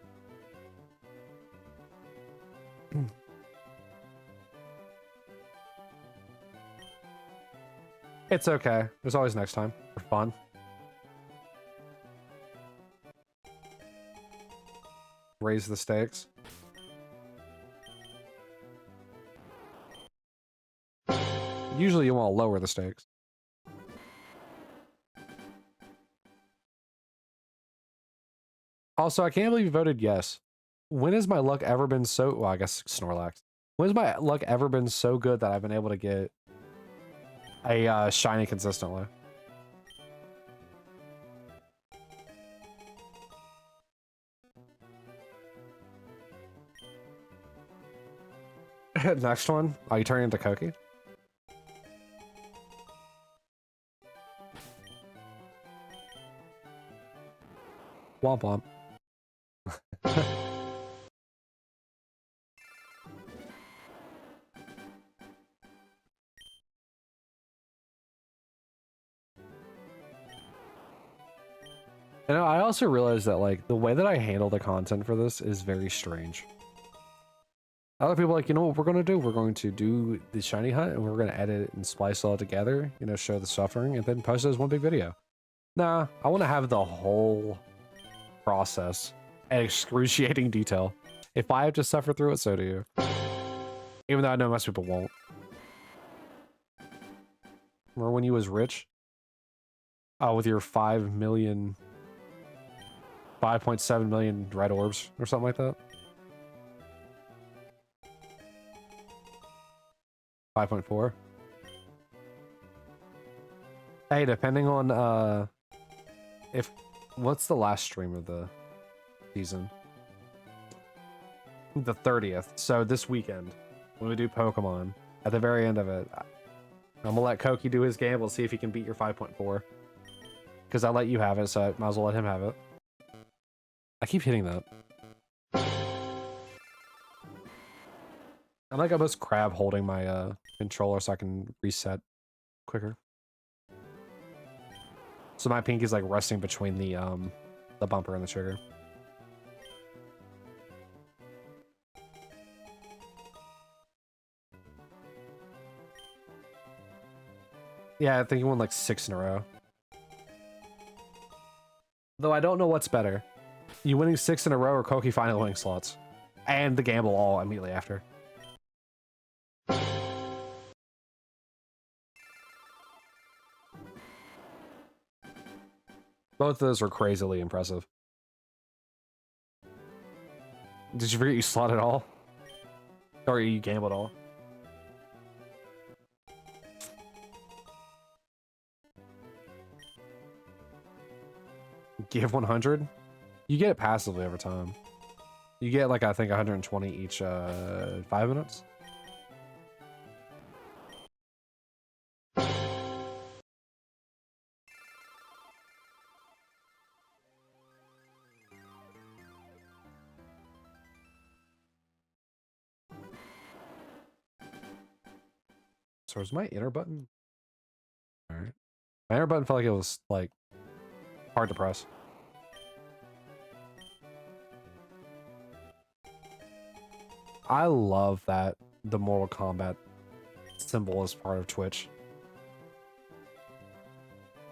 It's okay. There's always next time for fun. Raise the stakes. Usually you want to lower the stakes. Also, I can't believe you voted yes. When has my luck ever been so... Well, I guess Snorlax. When has my luck ever been so good that I've been able to get a shiny consistently? Next one. Are you turning into Koki? Womp womp. You know, I also realized that, like, the way that I handle the content for this is very strange. Other people are like, you know what we're going to do? We're going to do the shiny hunt, and we're going to edit it and splice it all together, you know, show the suffering, and then post it as one big video. Nah, I want to have the whole process in excruciating detail. If I have to suffer through it, so do you. Even though I know most people won't. Remember when you was rich? Oh, with your 5.7 million red orbs or something like that? 5.4. Hey, depending on what's the last stream of the season? The 30th. So this weekend, when we do Pokemon, at the very end of it, I'm gonna let Koki do his gamble, see if he can beat your 5.4. Because I let you have it, so I might as well let him have it. I keep hitting that. I'm like almost crab holding my controller so I can reset quicker. So my pinky's like resting between the bumper and the trigger. Yeah, I think he won like 6 in a row. Though I don't know what's better. You winning 6 in a row or Koki finally winning slots. And the gamble all immediately after. Both of those were crazily impressive. Did you forget you slotted all? Or you gambled all? Give 100? You get it passively over time. You get like, I think 120 each 5 minutes. So is my enter button? Alright. My enter button felt like it was like hard to press. I love that the Mortal Kombat symbol is part of Twitch.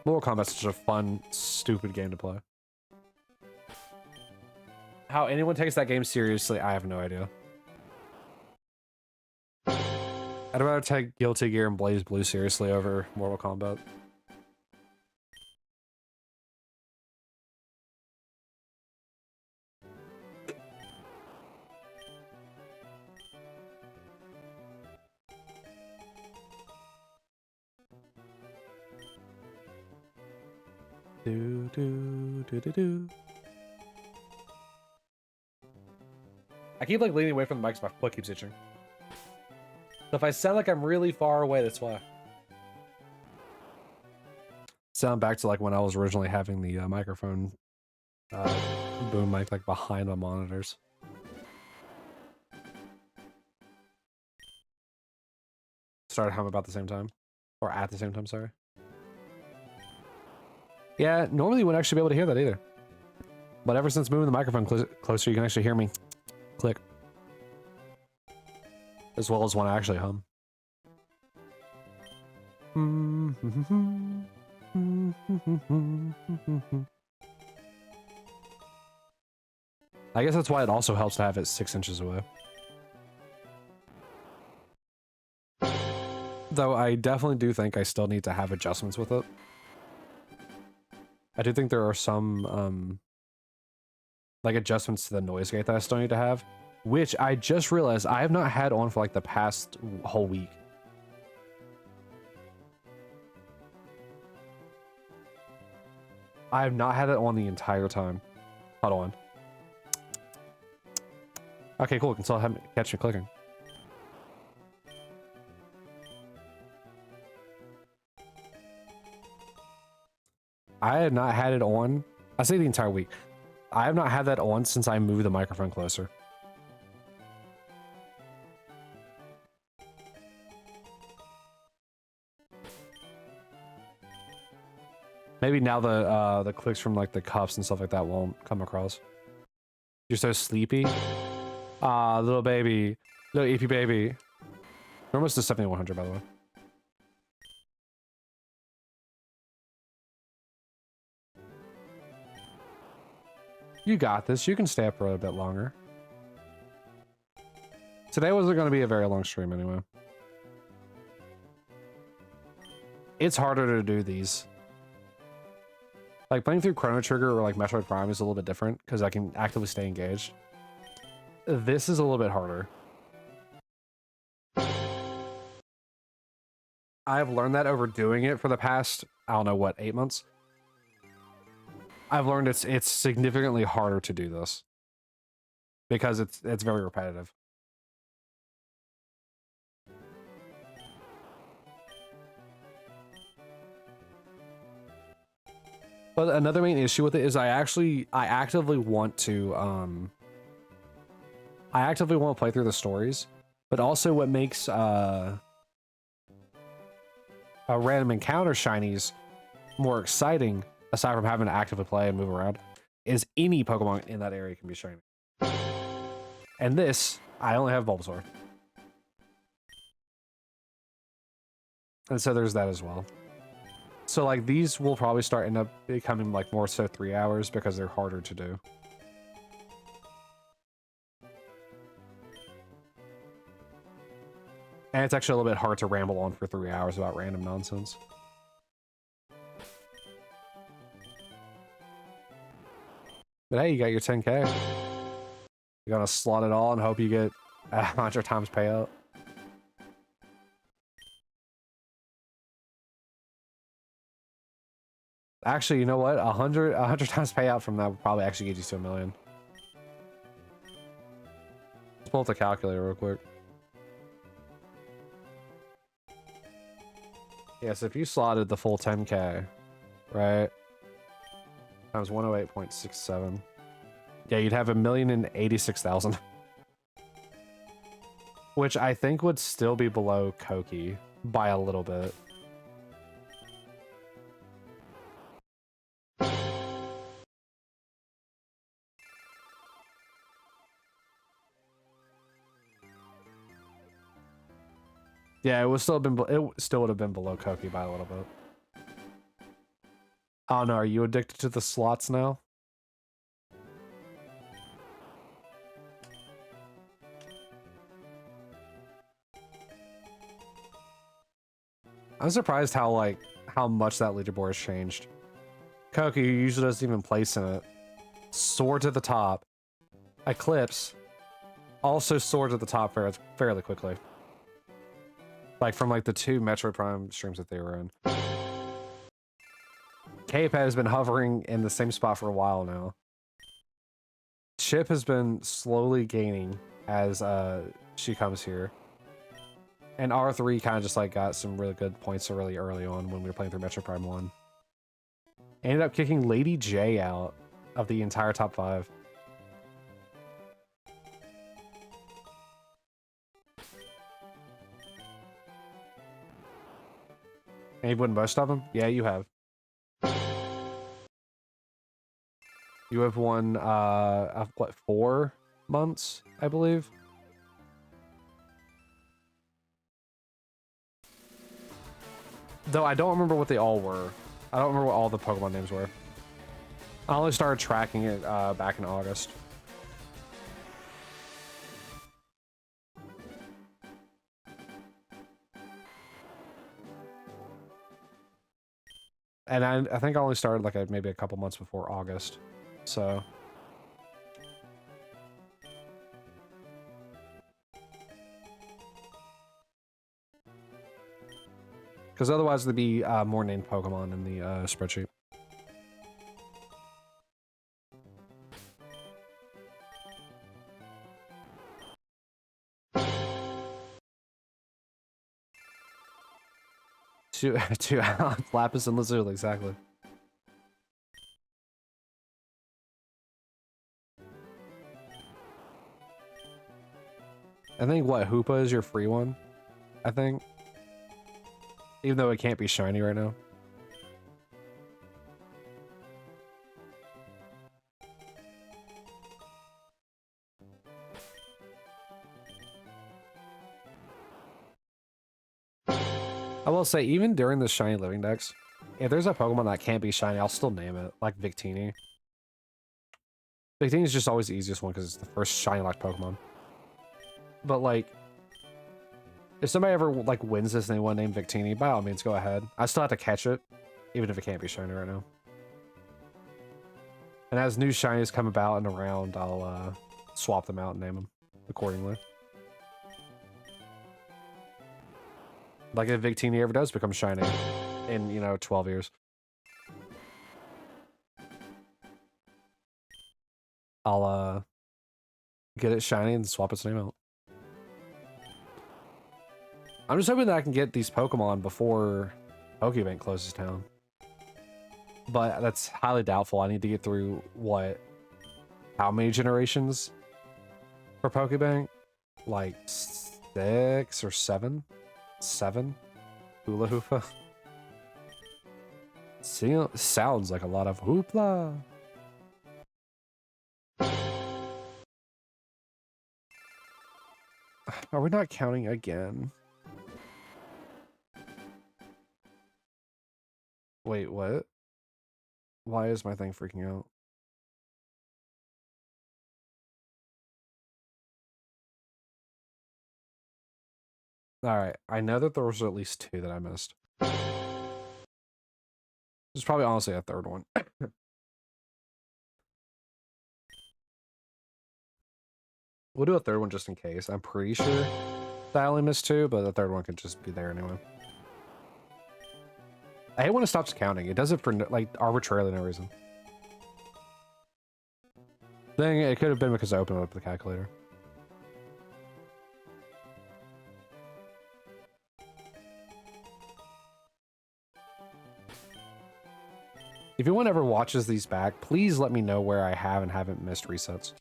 Mortal Kombat's such a fun, stupid game to play. How anyone takes that game seriously, I have no idea. I'd rather take Guilty Gear and Blaze Blue seriously over Mortal Kombat. Do, do, do, do, do. I keep like leaning away from the mic so my foot keeps itching. So if I sound like I'm really far away, that's why. Sound back to like when I was originally having the microphone boom mic like behind my monitors. Started humming about the same time. Or at the same time, sorry. Yeah, normally you wouldn't actually be able to hear that either. But ever since moving the microphone closer, you can actually hear me click. As well as when I actually hum. I guess that's why it also helps to have it 6 inches away. Though I definitely do think I still need to have adjustments with it. I do think there are some like adjustments to the noise gate that I still need to have, which I just realized I have not had on for like the past whole week. I have not had it on the entire time. Hold on. Okay, cool. Can still catch me clicking. I had not had it on. I say the entire week. I have not had that on since I moved the microphone closer. Maybe now the clicks from like the cuffs and stuff like that won't come across. You're so sleepy. Ah, little baby. Little EP baby. We're almost to 7100 by the way. You got this. You can stay up for a bit longer. Today wasn't going to be a very long stream anyway. It's harder to do these. Like playing through Chrono Trigger or like Metroid Prime is a little bit different because I can actively stay engaged. This is a little bit harder. I've learned that over doing it for the past, I don't know what, 8 months. I've learned it's significantly harder to do this because it's very repetitive. But another main issue with it is I actively want to play through the stories, but also what makes a random encounter shinies more exciting, aside from having to actively play and move around, is any Pokemon in that area can be shiny. And this, I only have Bulbasaur. And so there's that as well. So like these will probably end up becoming like more so 3 hours because they're harder to do. And it's actually a little bit hard to ramble on for 3 hours about random nonsense. But hey, you got your 10K. You're gonna slot it all and hope you get 100 times payout. Actually, you know what? 100 times payout from that would probably actually get you to 1 million. Let's pull up the calculator real quick. Yeah, so if you slotted the full 10K, right? Times 108.67. Yeah, you'd have 1,086,000. Which I think would still be below Koki by a little bit. Yeah, it would still would have been below Koki by a little bit. Oh no, are you addicted to the slots now? I'm surprised how much that leaderboard has changed. Koki usually doesn't even place in it. Soar to the top. Eclipse also soared to the top fairly quickly. Like from like the 2 Metroid Prime streams that they were in. K-Pad has been hovering in the same spot for a while now. Chip has been slowly gaining as she comes here. And R3 kind of just like got some really good points really early on when we were playing through Metro Prime 1. Ended up kicking Lady J out of the entire top 5. And you've won most of them? Yeah, you have. You have won, what, 4 months, I believe? Though I don't remember what they all were. I don't remember what all the Pokemon names were. I only started tracking it back in August. And I think I only started like maybe a couple months before August. So... Because otherwise there'd be more named Pokemon in the spreadsheet. Two Lapis and Lizard, exactly. I think, what, Hoopa is your free one? I think. Even though it can't be shiny right now. I will say, even during the Shiny Living Dex, if there's a Pokemon that can't be shiny, I'll still name it, like Victini. Victini is just always the easiest one because it's the first shiny-like Pokemon. But, like, if somebody ever, like, wins this and they want to name Victini, by all means, go ahead. I still have to catch it, even if it can't be shiny right now. And as new shinies come about and around, I'll swap them out and name them accordingly. Like if Victini ever does become shiny in, you know, 12 years. I'll get it shiny and swap its name out. I'm just hoping that I can get these Pokemon before Pokebank closes down. But that's highly doubtful. I need to get through, what, how many generations for Pokebank? Like 6 or 7? 7? Hula Hoopa? Sounds like a lot of hoopla. Are we not counting again? Wait, what? Why is my thing freaking out? Alright, I know that there was at least 2 that I missed. There's probably honestly a 3rd one. We'll do a 3rd one just in case. I'm pretty sure that I only missed 2, but the 3rd one could just be there anyway. I hate when it stops counting. It does it for, like, arbitrarily no reason. Then it could have been because I opened up the calculator. If anyone ever watches these back, please let me know where I have and haven't missed resets.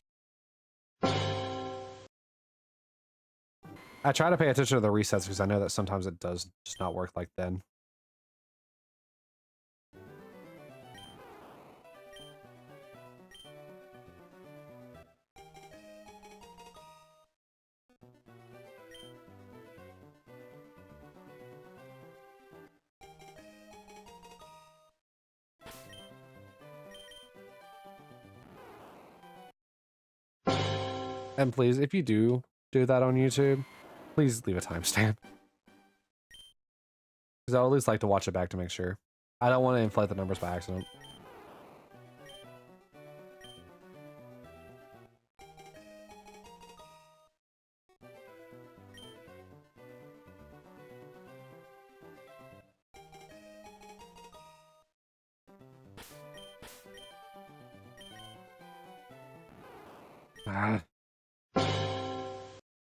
I try to pay attention to the resets because I know that sometimes it does just not work like then. And please, if you do that on YouTube, please leave a timestamp. Because I at least like to watch it back to make sure. I don't want to inflate the numbers by accident.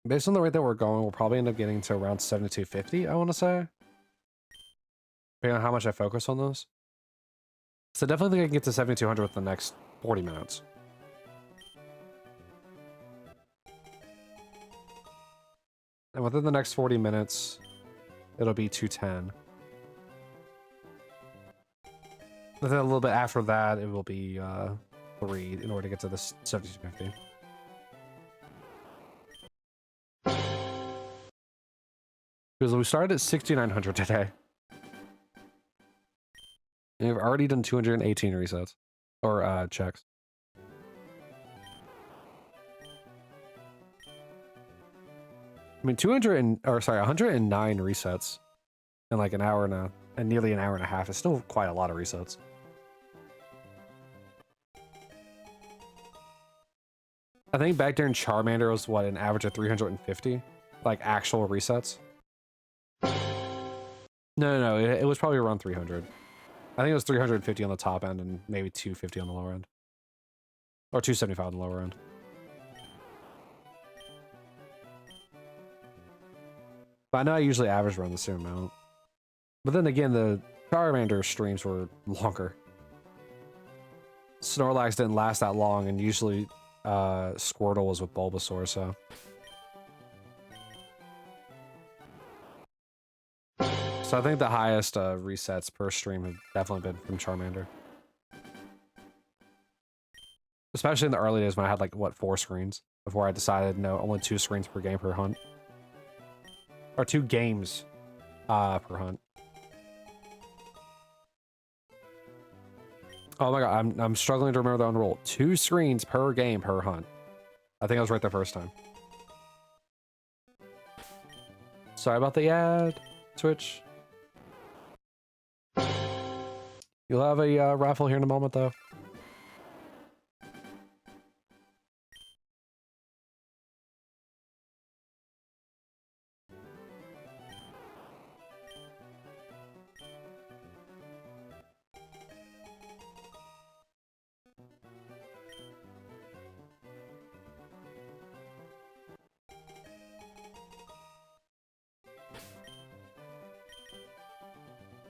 Based on the rate that we're going, we'll probably end up getting to around 7250, I want to say. Depending on how much I focus on those. So definitely think I can get to 7200 within the next 40 minutes. And within the next 40 minutes, it'll be 210. And then a little bit after that, it will be 3 in order to get to this 7250. Because we started at 6900 today. And we've already done 218 resets. Or checks. I mean, 109 resets in like an hour and nearly an hour and a half is still quite a lot of resets. I think back during Charmander was what, an average of 350, like actual resets. No, it was probably around 300. I think it was 350 on the top end and maybe 250 on the lower end, or 275 on the lower end. But I know I usually average around the same amount. But then again, the Charmander streams were longer. Snorlax didn't last that long, and usually Squirtle was with Bulbasaur, so. So I think the highest resets per stream have definitely been from Charmander. Especially in the early days when I had like, what, 4 screens? Before I decided, no, only 2 screens per game per hunt. Or 2 games per hunt. Oh my god, I'm struggling to remember the own rule. 2 screens per game per hunt. I think I was right the first time. Sorry about the ad, Twitch. You'll have a raffle here in a moment, though.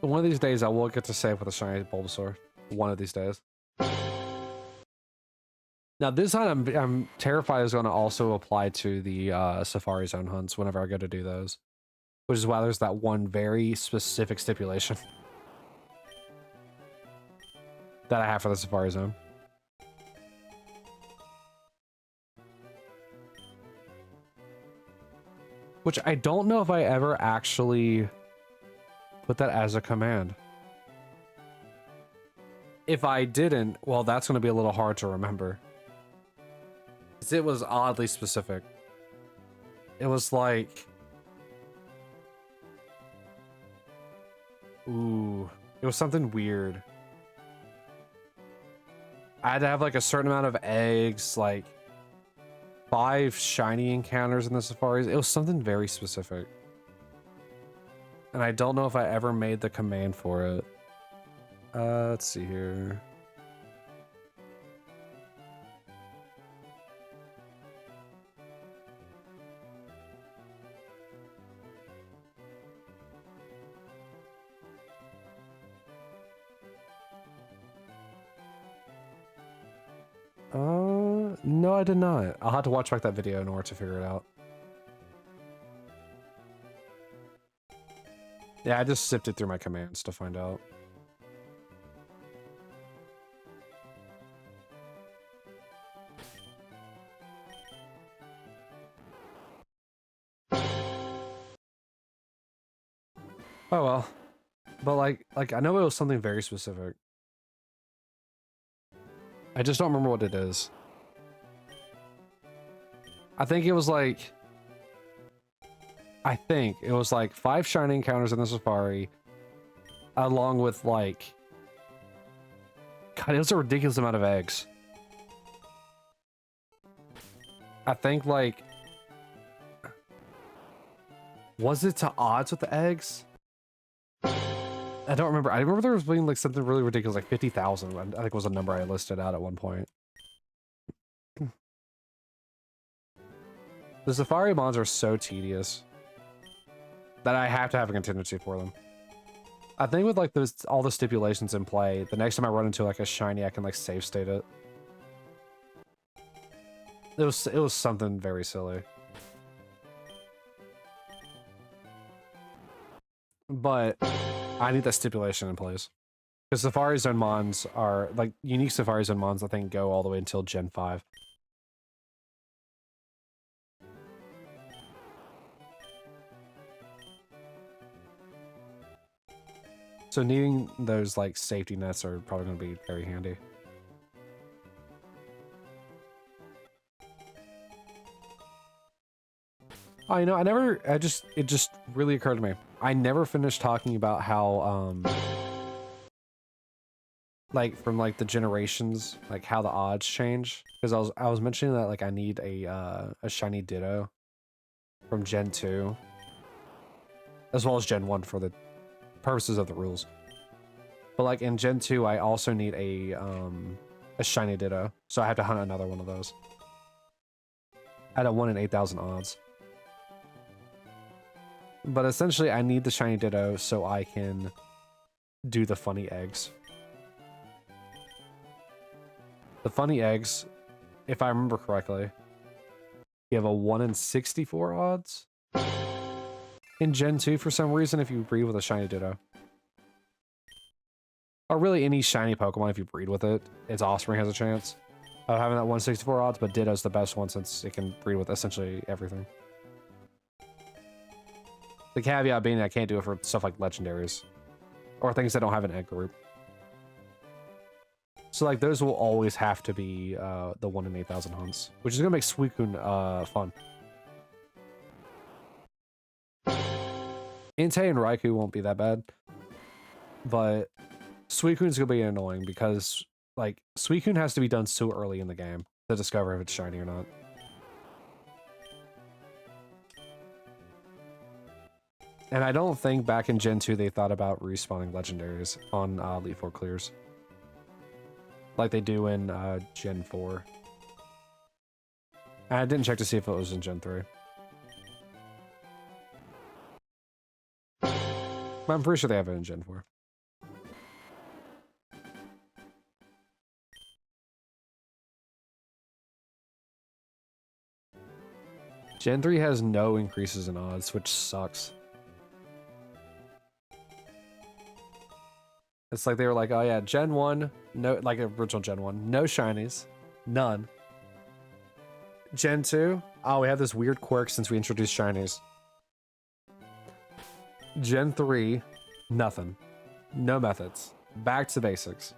One of these days, I will get to save with a shiny Bulbasaur. One of these days. Now, this hunt, I'm terrified is going to also apply to the Safari Zone hunts whenever I go to do those. Which is why there's that one very specific stipulation that I have for the Safari Zone. Which I don't know if I ever actually put that as a command. If I didn't, well, that's going to be a little hard to remember. It was oddly specific. It was like... Ooh. It was something weird. I had to have like a certain amount of eggs, like 5 shiny encounters in the safaris. It was something very specific. And I don't know if I ever made the command for it. Let's see here. No, I did not. I'll have to watch back that video in order to figure it out. Yeah, I just sifted through my commands to find out. Oh well. But like I know it was something very specific. I just don't remember what it is. I think it was like 5 shiny encounters in the safari, along with like, God, it was a ridiculous amount of eggs. I think like, was it to odds with the eggs? I don't remember. I remember there was being like something really ridiculous, like 50,000. I think was a number I listed out at one point. The Safari Mons are so tedious that I have to have a contingency for them. I think with like all the stipulations in play, the next time I run into like a shiny, I can like save state it. It was something very silly. But I need that stipulation in place. Because Safari Zone Mons are, like, unique Safari Zone Mons, I think, go all the way until Gen 5. So needing those, like, safety nets are probably going to be very handy. Oh, you know, it just really occurred to me. I never finished talking about how, like, from, like, the generations, like, how the odds change. Because I was mentioning that, like, I need a Shiny Ditto from Gen 2. As well as Gen 1 for the purposes of the rules. But, like, in Gen 2, I also need a Shiny Ditto. So I have to hunt another one of those. At a 1 in 8,000 odds. But essentially, I need the Shiny Ditto so I can do the funny eggs. The funny eggs, if I remember correctly, you have a 1 in 64 odds in Gen 2 for some reason if you breed with a Shiny Ditto. Or really any shiny Pokemon, if you breed with it, its offspring has a chance of having that 164 odds, but Ditto's the best one since it can breed with essentially everything. The caveat being I can't do it for stuff like legendaries or things that don't have an egg group. So like those will always have to be the 1 in 8,000 hunts, which is gonna make Suicune fun. Entei and Raikou won't be that bad, but Suicune's gonna be annoying because like Suicune has to be done so early in the game to discover if it's shiny or not. And I don't think back in Gen 2 they thought about respawning legendaries on Elite Four clears. Like they do in Gen 4. And I didn't check to see if it was in Gen 3. But I'm pretty sure they have it in Gen 4. Gen 3 has no increases in odds, which sucks. It's like they were like, oh yeah, Gen 1, no, like original Gen 1, no shinies, none. Gen 2, oh, we have this weird quirk since we introduced shinies. Gen 3, nothing. No methods. Back to basics.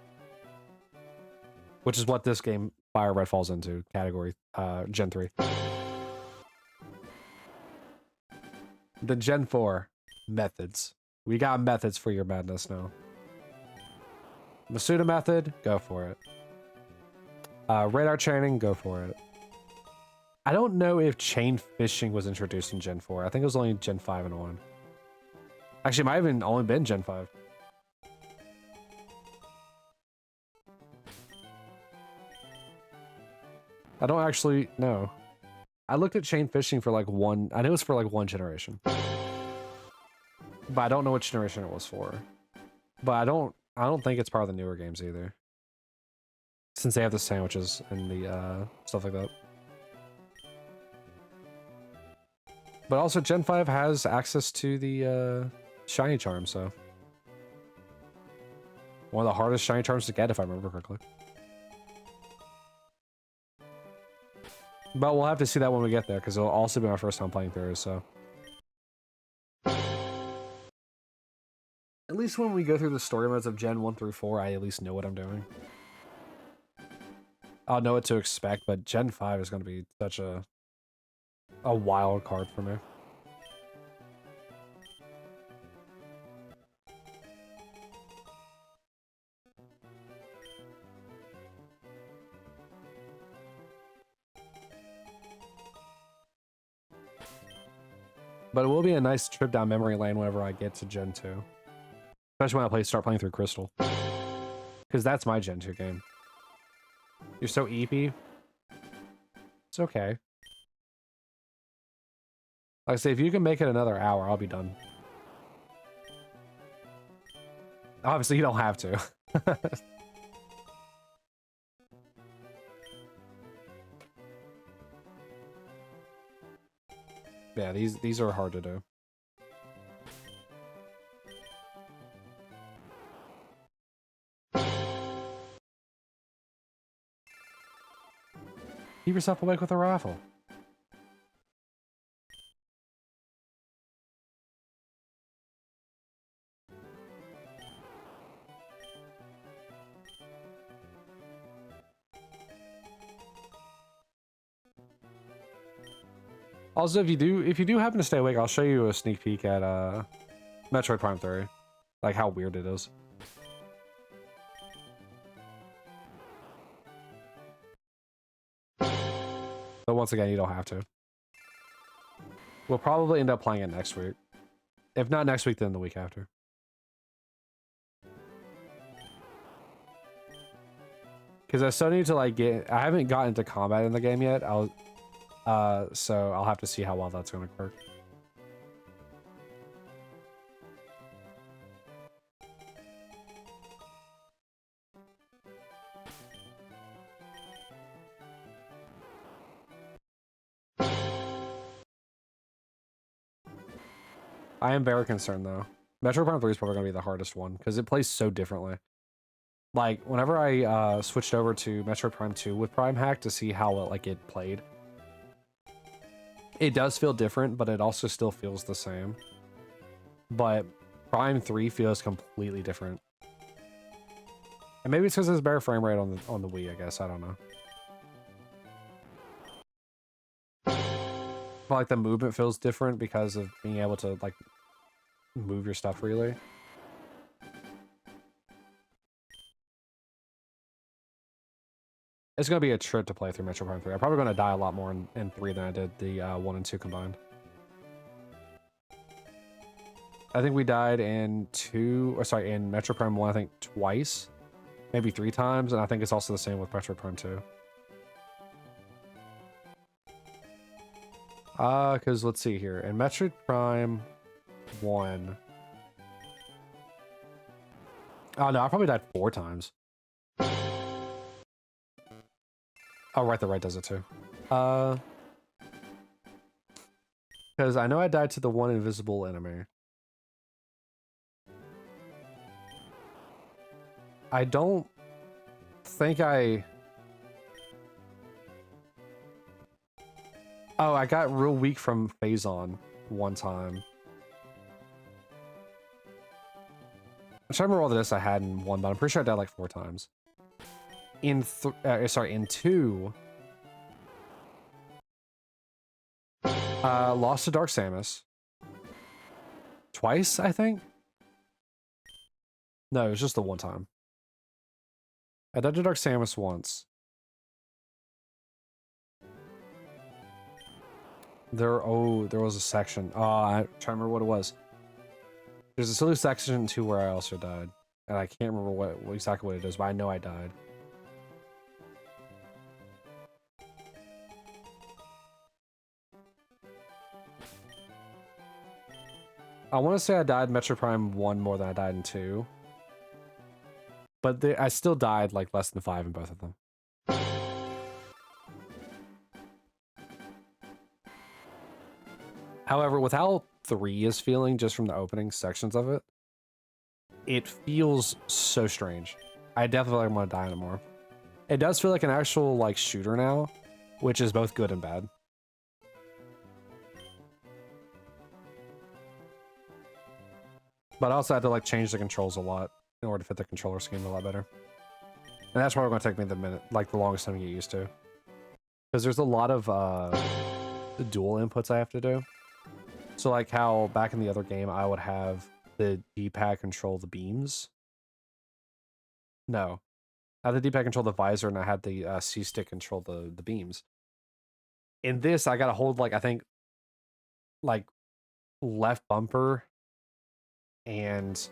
Which is what this game, Fire Red, falls into, category, Gen 3. The Gen 4, methods. We got methods for your madness now. Masuda method, go for it. Radar chaining, go for it. I don't know if chain fishing was introduced in Gen 4. I think it was only Gen 5 and 1. Actually, it might have even only been Gen 5. I don't actually know. I looked at chain fishing for like one, I know it was for like one generation. But I don't know which generation it was for. But I don't think it's part of the newer games either. Since they have the sandwiches and the stuff like that. But also Gen 5 has access to the shiny charm, so. One of the hardest shiny charms to get if I remember correctly. But we'll have to see that when we get there, because it'll also be my first time playing through, so. At least when we go through the story modes of Gen 1 through 4, I at least know what I'm doing. I'll know what to expect, but Gen 5 is going to be such a wild card for me. But it will be a nice trip down memory lane whenever I get to Gen 2. Especially when I start playing through Crystal. Because that's my Gen 2 game. You're so EP. It's okay. Like I say, if you can make it another hour, I'll be done. Obviously, you don't have to. Yeah, these are hard to do. Keep yourself awake with a rifle. Also, if you do happen to stay awake, I'll show you a sneak peek at Metroid Prime 3. Like how weird it is. But once again, you don't have to. We'll probably end up playing it next week. If not next week, then the week after. Because I still need to like I haven't gotten into combat in the game yet. So I'll have to see how well that's going to work. I am very concerned though. Metroid Prime 3 is probably going to be the hardest one because it plays so differently. Like whenever I switched over to Metroid Prime 2 with Prime Hack to see how it played, it does feel different, but it also still feels the same. But Prime 3 feels completely different. And maybe it's because there's better frame rate on the Wii, I guess. I don't know. But like the movement feels different because of being able to like move your stuff freely. It's going to be a trip to play through Metroid Prime 3. I'm probably going to die a lot more in 3 than I did the 1 and 2 combined. I think we died in in Metroid Prime 1, I think twice. Maybe 3 times, and I think it's also the same with Metroid Prime 2. Because let's see here. In Metroid Prime 1... Oh no, I probably died 4 times. Oh, right, the right does it too. Because I know I died to the one invisible enemy. I don't think I... Oh, I got real weak from Phazon one time. I'm trying to remember all this I had in 1, but I'm pretty sure I died like 4 times. In 2, lost to Dark Samus. Twice, I think? No, it was just the one time. I died to Dark Samus once. There was a section. I'm trying to remember what it was. There's a silly section too where I also died. And I can't remember exactly what it is, but I know I died. I want to say I died in Metroid Prime 1 more than I died in 2. But I still died like less than 5 in both of them. However, with how 3 is feeling just from the opening sections of it, it feels so strange. I definitely want to die in it more. It does feel like an actual like shooter now, which is both good and bad. But I also had to like change the controls a lot in order to fit the controller scheme a lot better. And that's probably going to take me the longest time to get used to. Because there's a lot of dual inputs I have to do. So like how back in the other game I would have the D-pad control the beams. No. I had the D-pad control the visor and I had the C-stick control the beams. In this, I gotta hold like, I think, like left bumper and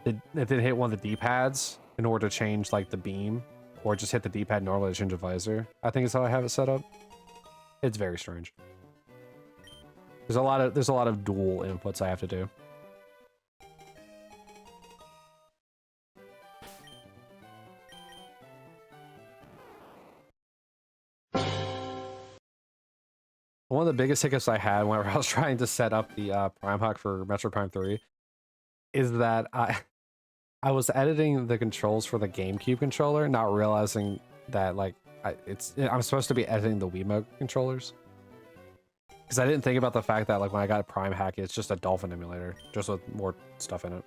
then hit one of the D-pads in order to change like the beam, or just hit the D-pad normally to change the visor. I think is how I have it set up. It's very strange. There's a lot of dual inputs I have to do. One of the biggest hiccups I had whenever I was trying to set up the Prime Hack for Metro Prime 3 is that I was editing the controls for the GameCube controller, not realizing that like I'm supposed to be editing the Wiimote controllers. Because I didn't think about the fact that like when I got Prime Hack, it's just a Dolphin emulator, just with more stuff in it.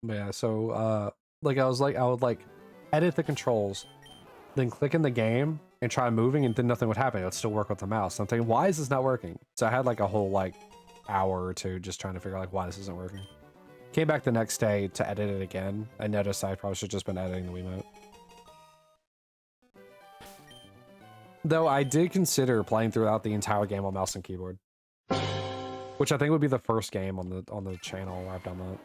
But yeah, so like I would like edit the controls, then click in the game and try moving, and then nothing would happen. It would still work with the mouse. So I'm thinking, why is this not working? So I had like a whole like hour or two just trying to figure out like why this isn't working. Came back the next day to edit it again. I noticed I probably should have just been editing the Wiimote. Though I did consider playing throughout the entire game on mouse and keyboard, which I think would be the first game on the channel where I've done that.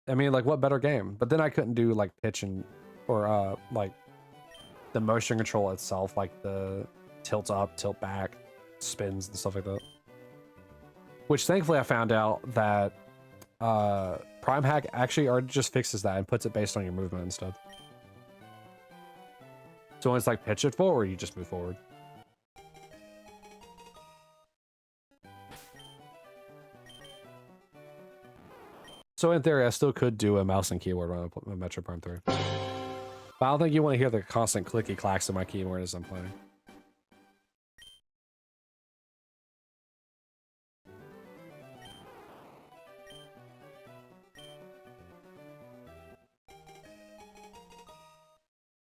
I mean, like, what better game? But then I couldn't do like pitch and or like the motion control itself, like the tilt up, tilt back, spins and stuff like that. Which thankfully I found out that Prime Hack actually already just fixes that and puts it based on your movement instead. So when it's like pitch it forward, you just move forward. So in theory, I still could do a mouse and keyboard on a Metro Prime 3. But I don't think you want to hear the constant clicky clacks of my keyboard as I'm playing.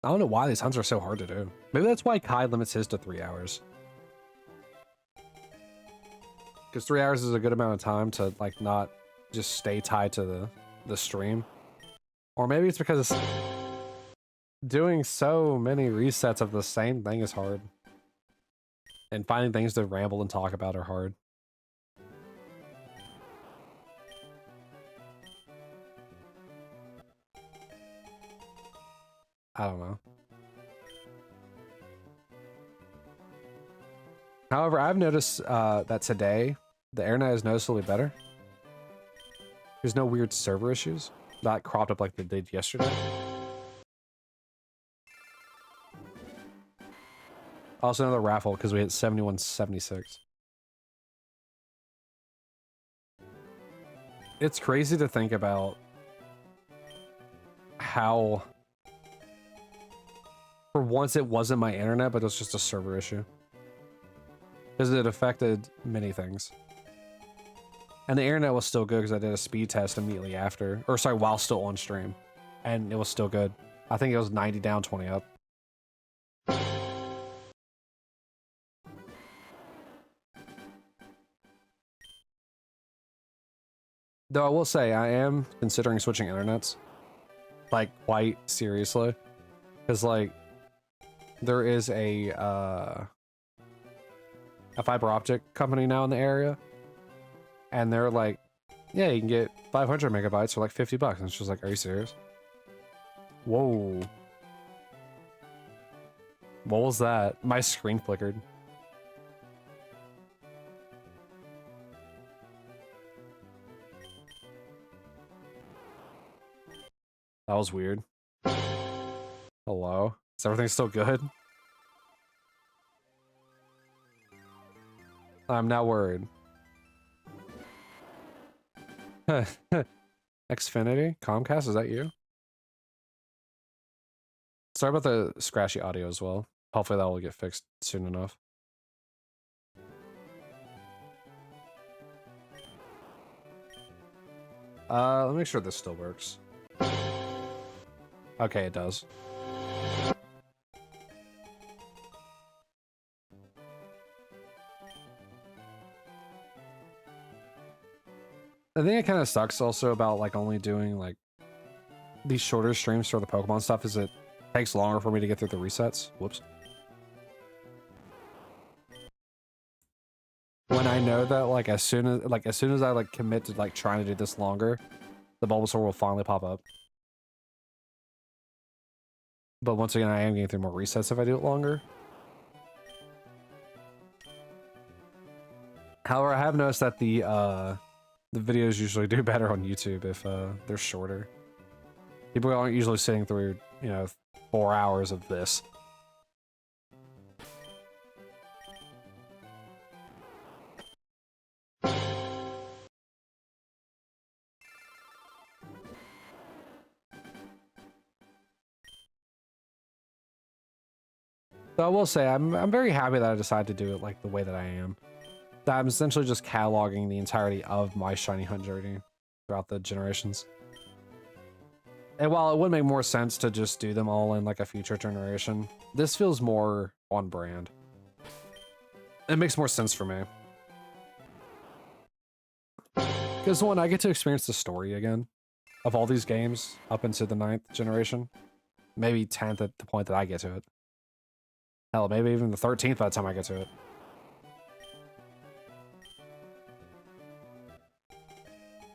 I don't know why these hunts are so hard to do. Maybe that's why Kai limits his to 3 hours. Because 3 hours is a good amount of time to like not just stay tied to the stream. Or maybe it's because it's doing so many resets of the same thing is hard. And finding things to ramble and talk about are hard. I don't know. However, I've noticed that today, the internet is noticeably better. There's no weird server issues. Not cropped up like they did yesterday. Also another raffle because we hit 7176. It's crazy to think about how for once it wasn't my internet, but it was just a server issue. Because it affected many things. And the internet was still good because I did a speed test immediately after. Or sorry, while still on stream. And it was still good. I think it was 90 down, 20 up. Though I will say, I am considering switching internets. Like, quite seriously. Because, like, there is a fiber optic company now in the area. And they're like, yeah, you can get 500 megabytes for like 50 bucks. And it's just like, are you serious? Whoa. What was that? My screen flickered. That was weird. Hello? Is everything still good? I'm now worried. Xfinity? Comcast, is that you? Sorry about the scratchy audio as well. Hopefully that will get fixed soon enough. Let me make sure this still works. Okay, it does. I think it kind of sucks also about like only doing like these shorter streams for the Pokemon stuff is it takes longer for me to get through the resets. Whoops. when I know that like as soon as I like commit to like trying to do this longer, the Bulbasaur will finally pop up. But once again, I am getting through more resets if I do it longer. However, I have noticed that the videos usually do better on YouTube if they're shorter. People aren't usually sitting through, you know, 4 hours of this. So I will say I'm very happy that I decided to do it like the way that I am. That I'm essentially just cataloging the entirety of my shiny hunt journey throughout the generations. And while it would make more sense to just do them all in like a future generation, this feels more on brand. It makes more sense for me. Because one, I get to experience the story again of all these games up into the 9th generation. Maybe 10th at the point that I get to it. Hell, maybe even the 13th by the time I get to it.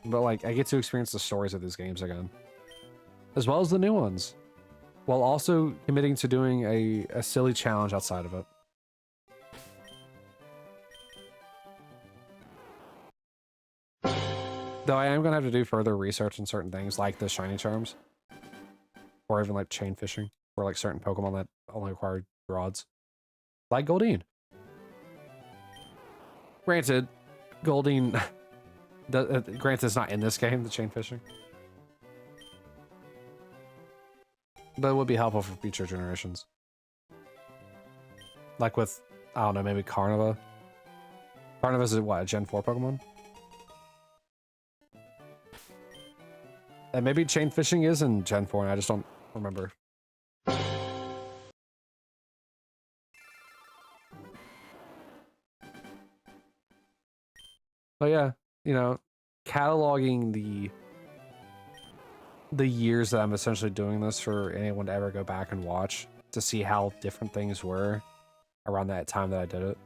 But like, I get to experience the stories of these games again. As well as the new ones. While also committing to doing a silly challenge outside of it. Though I am going to have to do further research on certain things like the shiny charms. Or even like chain fishing. Or like certain Pokemon that only require rods. Like Goldeen. Granted, Goldeen... granted, it's not in this game, the chain fishing. But it would be helpful for future generations. Like with, I don't know, maybe Carniva. Carniva's what, a Gen 4 Pokemon? And maybe chain fishing is in Gen 4 and I just don't remember. But yeah, you know, cataloging the years that I'm essentially doing this for anyone to ever go back and watch to see how different things were around that time that I did it.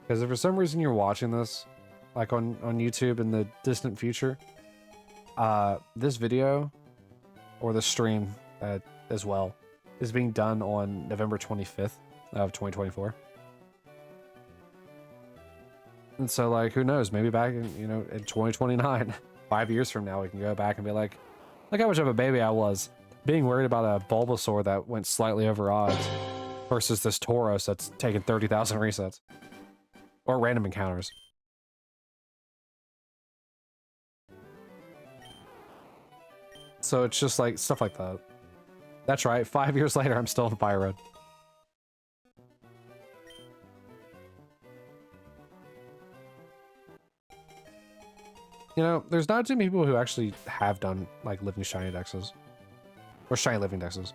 Because if for some reason you're watching this, like on YouTube in the distant future, this video, or the stream as well, is being done on November 25th of 2024. And so, like, who knows? Maybe back in, you know, in 2029, 5 years from now, we can go back and be like, look how much of a baby I was, being worried about a Bulbasaur that went slightly over odds versus this Tauros that's taken 30,000 resets. Or random encounters. So it's just like, stuff like that. That's right, 5 years later, I'm still in Fire Red. You know, there's not too many people who actually have done, like, living shiny dexes. Or shiny living dexes.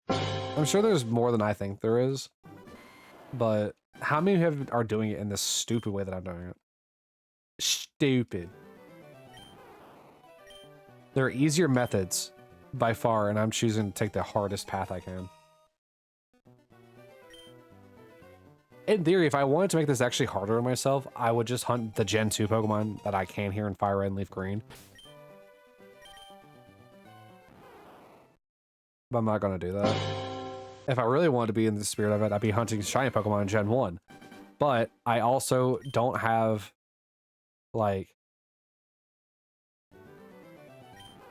I'm sure there's more than I think there is. But how many are doing it in this stupid way that I'm doing it? Stupid. There are easier methods, by far, and I'm choosing to take the hardest path I can. In theory, if I wanted to make this actually harder on myself, I would just hunt the Gen 2 Pokemon that I can here in Fire Red and Leaf Green. But I'm not going to do that. If I really wanted to be in the spirit of it, I'd be hunting shiny Pokemon in Gen 1. But I also don't have, like...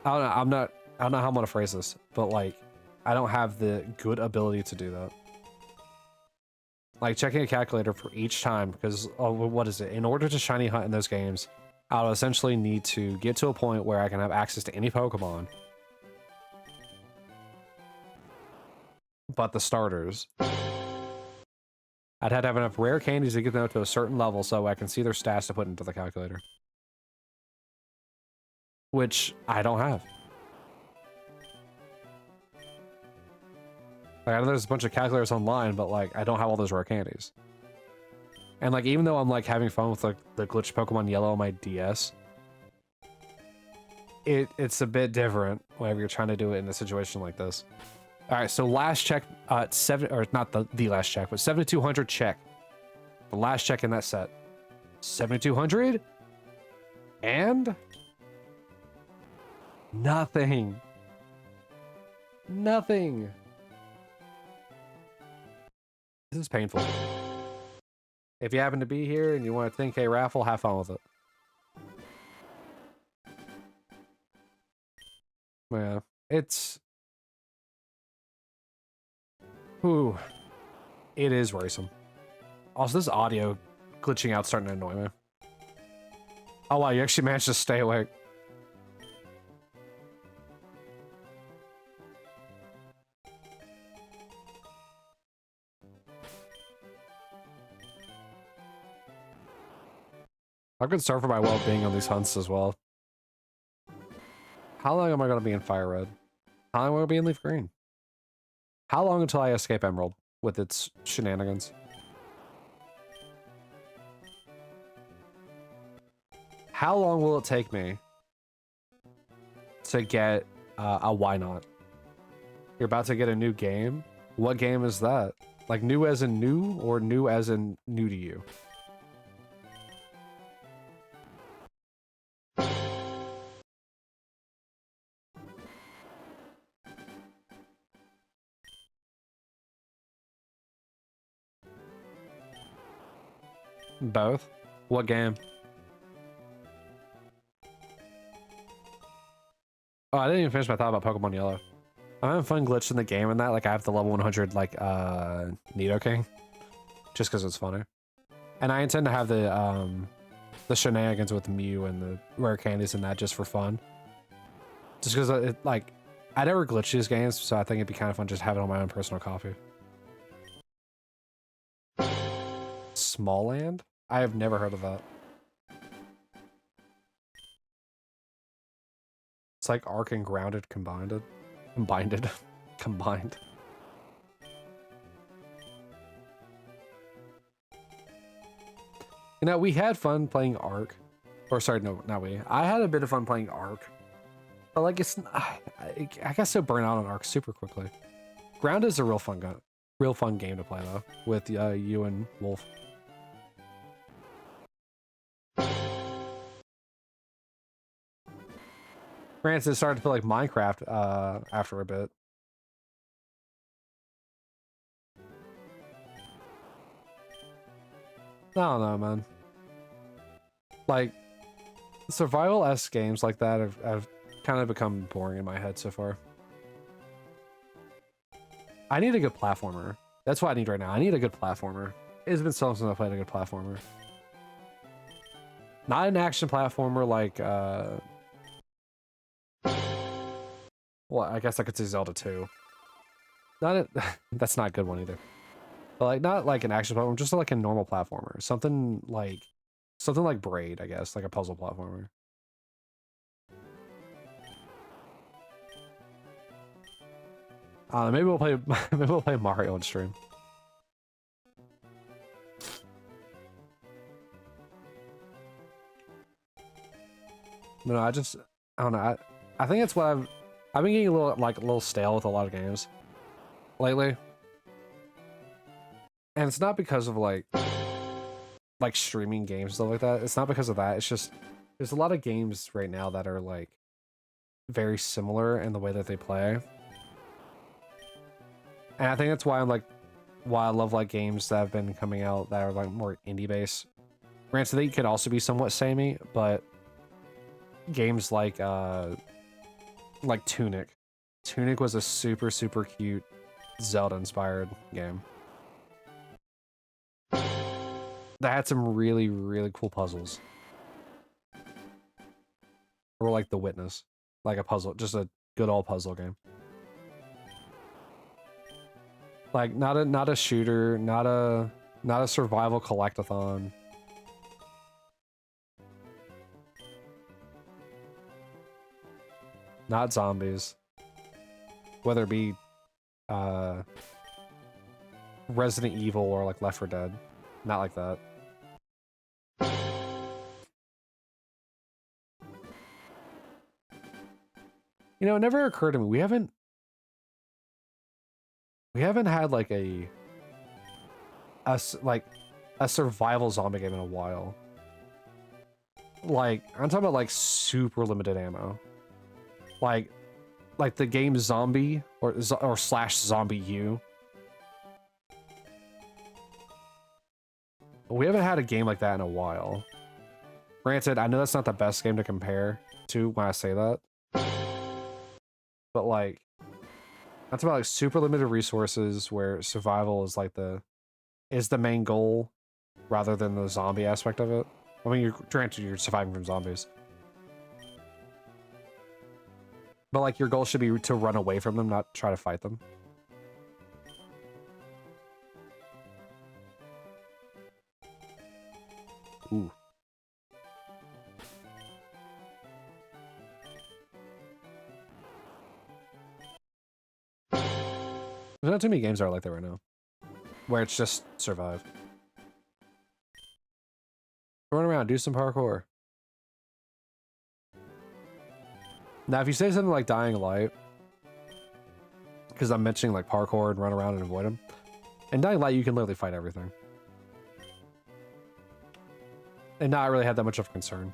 I don't know how I'm going to phrase this, but, like, I don't have the good ability to do that. Like, checking a calculator for each time, because, oh, what is it? In order to shiny hunt in those games, I'll essentially need to get to a point where I can have access to any Pokemon. But the starters. I'd have to have enough rare candies to get them up to a certain level so I can see their stats to put into the calculator. Which I don't have. Like, I know there's a bunch of calculators online, but, like, I don't have all those rare candies. And, like, even though I'm, like, having fun with, like, the glitched Pokemon Yellow on my DS, it's a bit different whenever you're trying to do it in a situation like this. Alright, so last check, or not the last check, but 7200 check The last check in that set. 7,200? And? Nothing. Nothing. This is painful. If you happen to be here and you want a 10K raffle, have fun with it. Yeah, it's... Ooh. It is worrisome. Also, this audio glitching out starting to annoy me. Oh wow, you actually managed to stay awake. I'm concerned for my well-being on these hunts as well. How long am I going to be in Fire Red? How long am I going to be in Leaf Green? How long until I escape Emerald with its shenanigans? How long will it take me to get a why not? You're about to get a new game? What game is that? Like new as in new or new as in new to you? Both? What game? Oh, I didn't even finish my thought about Pokemon Yellow. I'm having fun glitching the game in that. Like, I have the level 100, like, Nidoking. Just because it's funner. And I intend to have the shenanigans with Mew and the rare candies and that just for fun. Just because, like, I never glitch these games, so I think it'd be kind of fun just having it on my own personal copy. Small Land? I have never heard of that. It's like Arc and Grounded combined. Combined. You know, we had fun playing Arc. Or sorry, no, not we. I had a bit of fun playing Arc. But like, it's... I got so burnt out on Arc super quickly. Grounded is a real fun game to play, though. With you and Wolf. Granted, it started to feel like Minecraft after a bit. I don't know, man. Like, survival-esque games like that have kind of become boring in my head so far. I need a good platformer. That's what I need right now. I need a good platformer. It's been so long since I played a good platformer. Not an action platformer like, well, I guess I could say Zelda 2. That's not a good one either. But like, not like an action platform, just like a normal platformer. Something like Braid, I guess, like a puzzle platformer. Maybe we'll play Mario on stream. No, I don't know. I think it's what I've been getting a little stale with a lot of games lately. And it's not because of like streaming games and stuff like that. It's not because of that. It's just there's a lot of games right now that are like very similar in the way that they play. And I think that's why why I love like games that have been coming out that are like more indie based. Granted, they could also be somewhat samey, but games like Tunic. Tunic was a super cute Zelda inspired game. That had some really cool puzzles. Or like The Witness. Like a puzzle, just a good old puzzle game. Like not a shooter, not a survival collectathon. Not zombies. Whether it be Resident Evil or like Left 4 Dead. Not like that. You know, it never occurred to me. We haven't had like a a survival zombie game in a while. Like, I'm talking about like super limited ammo. Like the game Zombie or slash Zombie U. We haven't had a game like that in a while. Granted, I know that's not the best game to compare to when I say that. But like, that's about like super limited resources where survival is like the main goal rather than the zombie aspect of it. I mean, you're surviving from zombies. But like your goal should be to run away from them, not try to fight them. Ooh. There's not too many games that are like that right now. Where it's just survive. Run around, do some parkour. Now, if you say something like Dying Light, because I'm mentioning like parkour and run around and avoid them, in Dying Light you can literally fight everything. And not really have that much of a concern.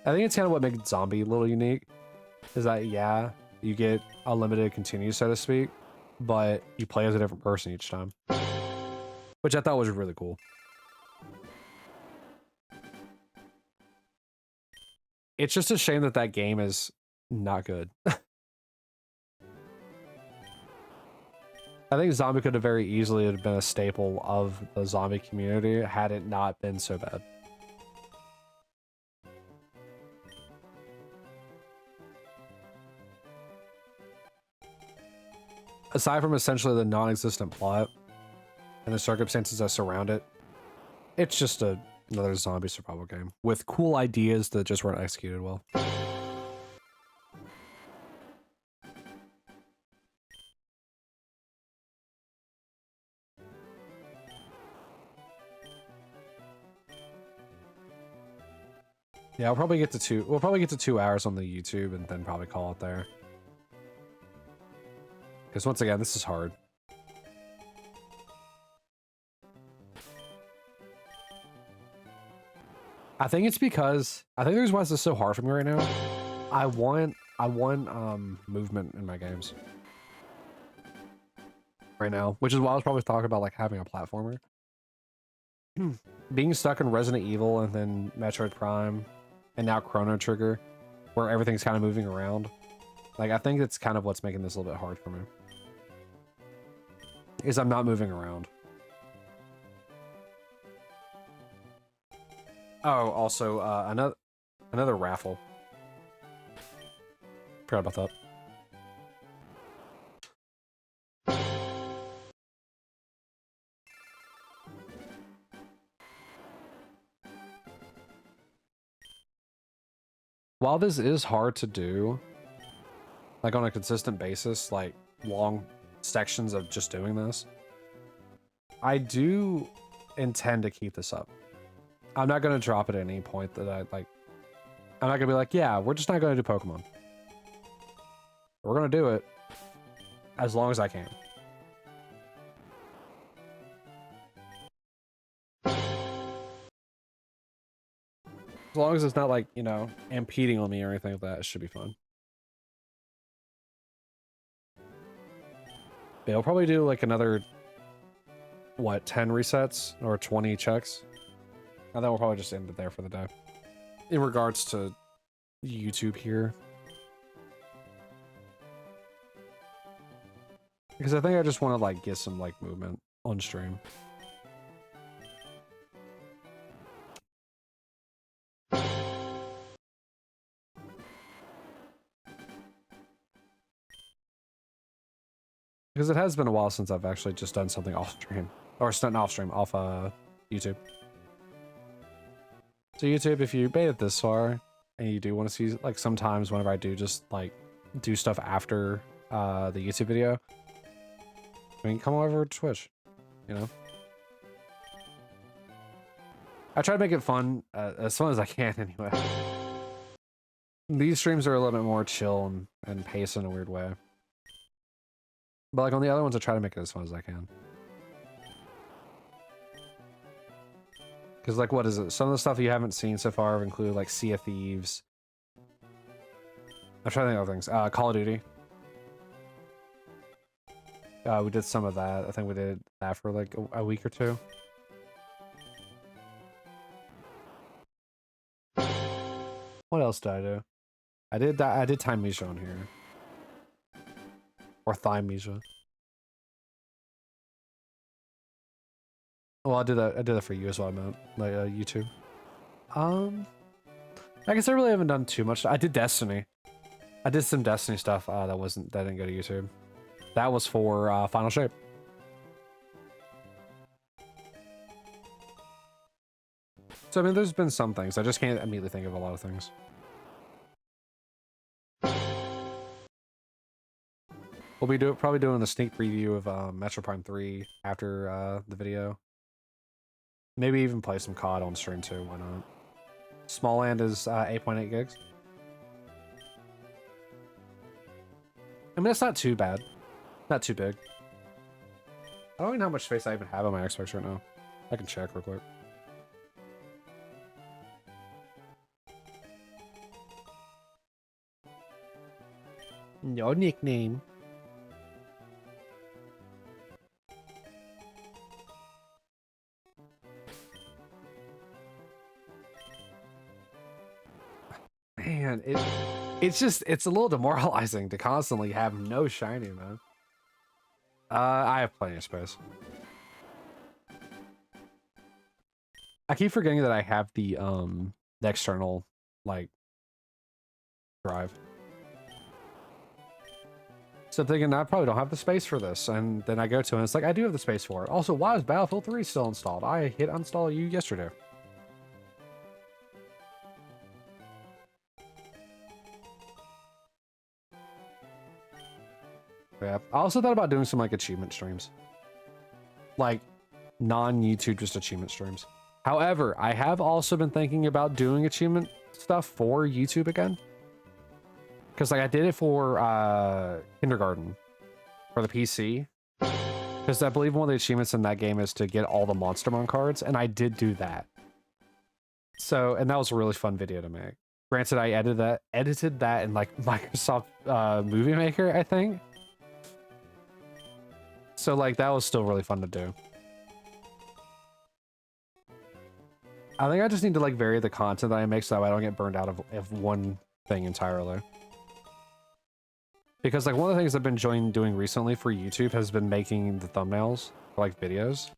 I think it's kind of what makes Zombie a little unique. Is that, yeah, you get a limited continue, so to speak, but you play as a different person each time. Which I thought was really cool. It's just a shame that that game is not good. I think Zombie could have very easily have been a staple of the zombie community had it not been so bad. Aside from essentially the non-existent plot and the circumstances that surround it, it's just another zombie survival game with cool ideas that just weren't executed well. Yeah, we'll probably get to 2 hours on the YouTube and then probably call it there. Because once again, this is hard. I think it's because the reason why this is so hard for me right now. I want movement in my games right now, which is why I was probably talking about like having a platformer. Being stuck in Resident Evil and then Metroid Prime and now Chrono Trigger, where everything's kind of moving around. Like, I think it's kind of what's making this a little bit hard for me. Is I'm not moving around. Oh, also, another raffle. Forgot about that. While this is hard to do, like on a consistent basis, like long sections of just doing this, I do intend to keep this up. I'm not going to drop it at any point that I'm not going to be like, yeah, we're just not going to do Pokemon. We're going to do it as long as I can. As long as it's not like, you know, impeding on me or anything like that, it should be fun. Yeah, I'll probably do like another, what, 10 resets or 20 checks. And then we'll probably just end it there for the day. In regards to YouTube here. Because I think I just want to like get some like movement on stream. Because it has been a while since I've actually just done something off stream. Or not off stream, off YouTube. So YouTube, if you made it this far and you do want to see, like sometimes whenever I do just like do stuff after the YouTube video, I mean, come over to Twitch, you know? I try to make it fun, as fun as I can anyway. These streams are a little bit more chill and pace in a weird way. But like on the other ones, I try to make it as fun as I can. Because, like, what is it? Some of the stuff you haven't seen so far include, like, Sea of Thieves. I'm trying to think of other things. Call of Duty. We did some of that. I think we did that for, like, a week or two. What else did I do? I did that. I did Time Misha on here. Or Thigh Misha. Well, I did that for you as well, I meant. Like, YouTube. I guess I really haven't done too much. I did Destiny. I did some Destiny stuff. That didn't go to YouTube. That was for Final Shape. So I mean, there's been some things. I just can't immediately think of a lot of things. We'll be probably doing a sneak preview of Metro Prime 3 after the video. Maybe even play some COD on stream too. Why not? Small land is 8.8 gigs. I mean, it's not too bad. Not too big. I don't even know how much space I even have on my Xbox right now. I can check real quick. No nickname. Man, it's a little demoralizing to constantly have no shiny, man. I have plenty of space. I keep forgetting that I have the external, like, drive. So I'm thinking I probably don't have the space for this, and then I go to it and it's like, I do have the space for it. Also, why is Battlefield 3 still installed? I hit uninstall you yesterday. Yeah, I also thought about doing some, like, achievement streams. Like, non-YouTube, just achievement streams. However, I have also been thinking about doing achievement stuff for YouTube again. Because, like, I did it for Kindergarten for the PC. Because I believe one of the achievements in that game is to get all the Monstermon cards, and I did do that. So, and that was a really fun video to make. Granted, I edited that in, like, Microsoft Movie Maker, I think. So, like, that was still really fun to do. I think I just need to, like, vary the content that I make so I don't get burned out of one thing entirely. Because, like, one of the things I've been enjoying doing recently for YouTube has been making the thumbnails for, like, videos.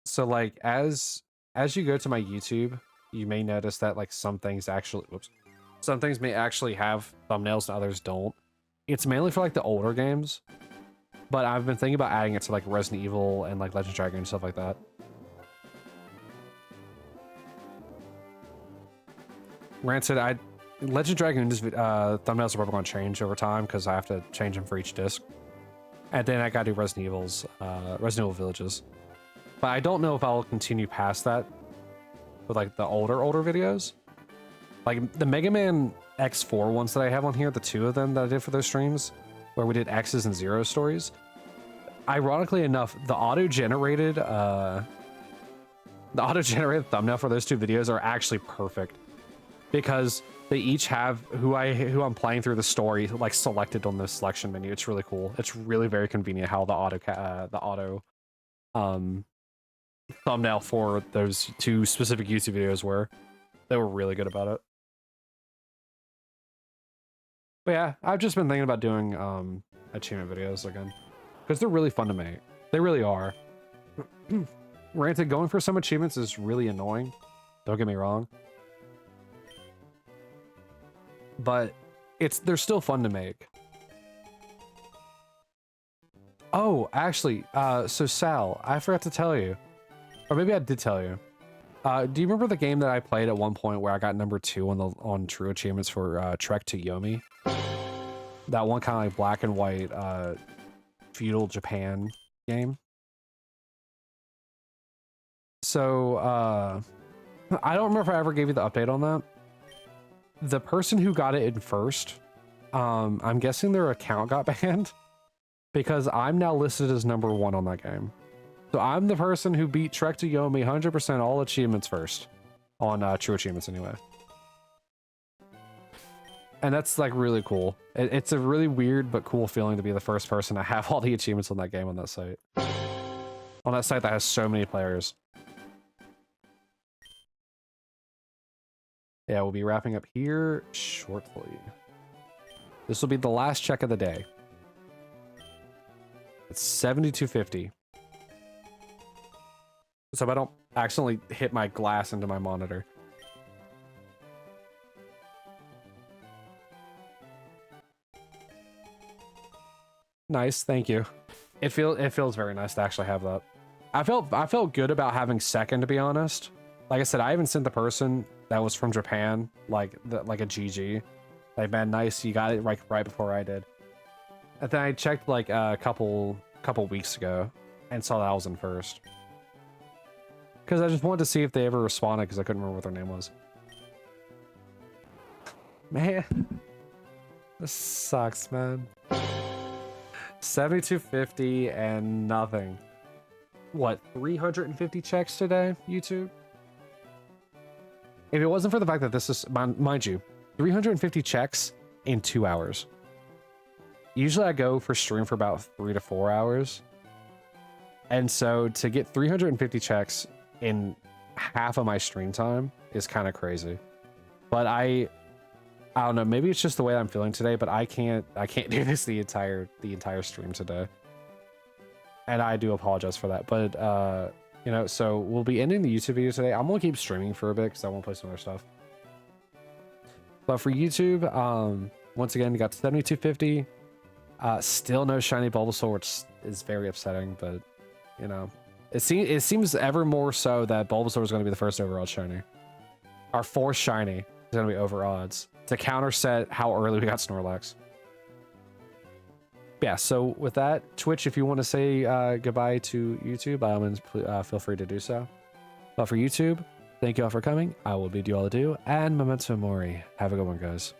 So, like, as you go to my YouTube, you may notice that, like, some things may actually have thumbnails and others don't. It's mainly for, like, the older games. But I've been thinking about adding it to, like, Resident Evil and, like, Legend Dragon and stuff like that. Granted, Legend Dragon thumbnails are probably going to change over time because I have to change them for each disc. And then I got to do Resident Evil Villages. But I don't know if I'll continue past that with, like, the older videos. Like, the Mega Man X4 ones that I have on here, the two of them that I did for those streams, where we did X's and Zeros stories. Ironically enough, the auto-generated thumbnail for those two videos are actually perfect. Because they each have who I'm playing through the story, like, selected on the selection menu. It's really cool. It's really very convenient how the auto thumbnail for those two specific YouTube videos were. They were really good about it. But yeah, I've just been thinking about doing achievement videos again. Because they're really fun to make. They really are. Granted, going for some achievements is really annoying. Don't get me wrong. But they're still fun to make. Oh, actually, so Sal, I forgot to tell you. Or maybe I did tell you. Do you remember the game that I played at one point where I got number 2 on True Achievements for Trek to Yomi? That one kind of like black and white feudal Japan game. So, I don't remember if I ever gave you the update on that. The person who got it in first, I'm guessing their account got banned because I'm now listed as number 1 on that game. So I'm the person who beat Trek to Yomi 100% all achievements first. On True Achievements, anyway. And that's, like, really cool. It's a really weird but cool feeling to be the first person to have all the achievements on that game on that site. On that site that has so many players. Yeah, we'll be wrapping up here shortly. This will be the last check of the day. It's 7250. So if I don't accidentally hit my glass into my monitor. Nice, thank you. It feels very nice to actually have that. I felt good about having second, to be honest. Like I said, I even sent the person that was from Japan like a GG. Like, man, nice, you got it right before I did. And then I checked like a couple weeks ago and saw that I was in first. Because I just wanted to see if they ever responded, because I couldn't remember what their name was. Man, this sucks, man. 7250 and nothing. What, 350 checks today, YouTube? If it wasn't for the fact that this is, mind you, 350 checks in 2 hours. Usually I go for stream for about 3 to 4 hours. And so to get 350 checks in half of my stream time is kind of crazy. But I don't know, maybe it's just the way I'm feeling today, but I can't do this the entire stream today. And I do apologize for that. But you know, so we'll be ending the YouTube video today. I'm gonna keep streaming for a bit because I want to play some other stuff. But for YouTube, once again, you got 7250. Still no shiny Bulbasaur, which is very upsetting, but you know, it seems ever more so that Bulbasaur is going to be the first overall shiny. Our fourth shiny is going to be over odds to counter set how early we got Snorlax. Yeah, so with that, Twitch, if you want to say goodbye to YouTube, by all means, feel free to do so. But for YouTube, thank you all for coming. I will bid you all adieu, and memento mori. Have a good one, guys.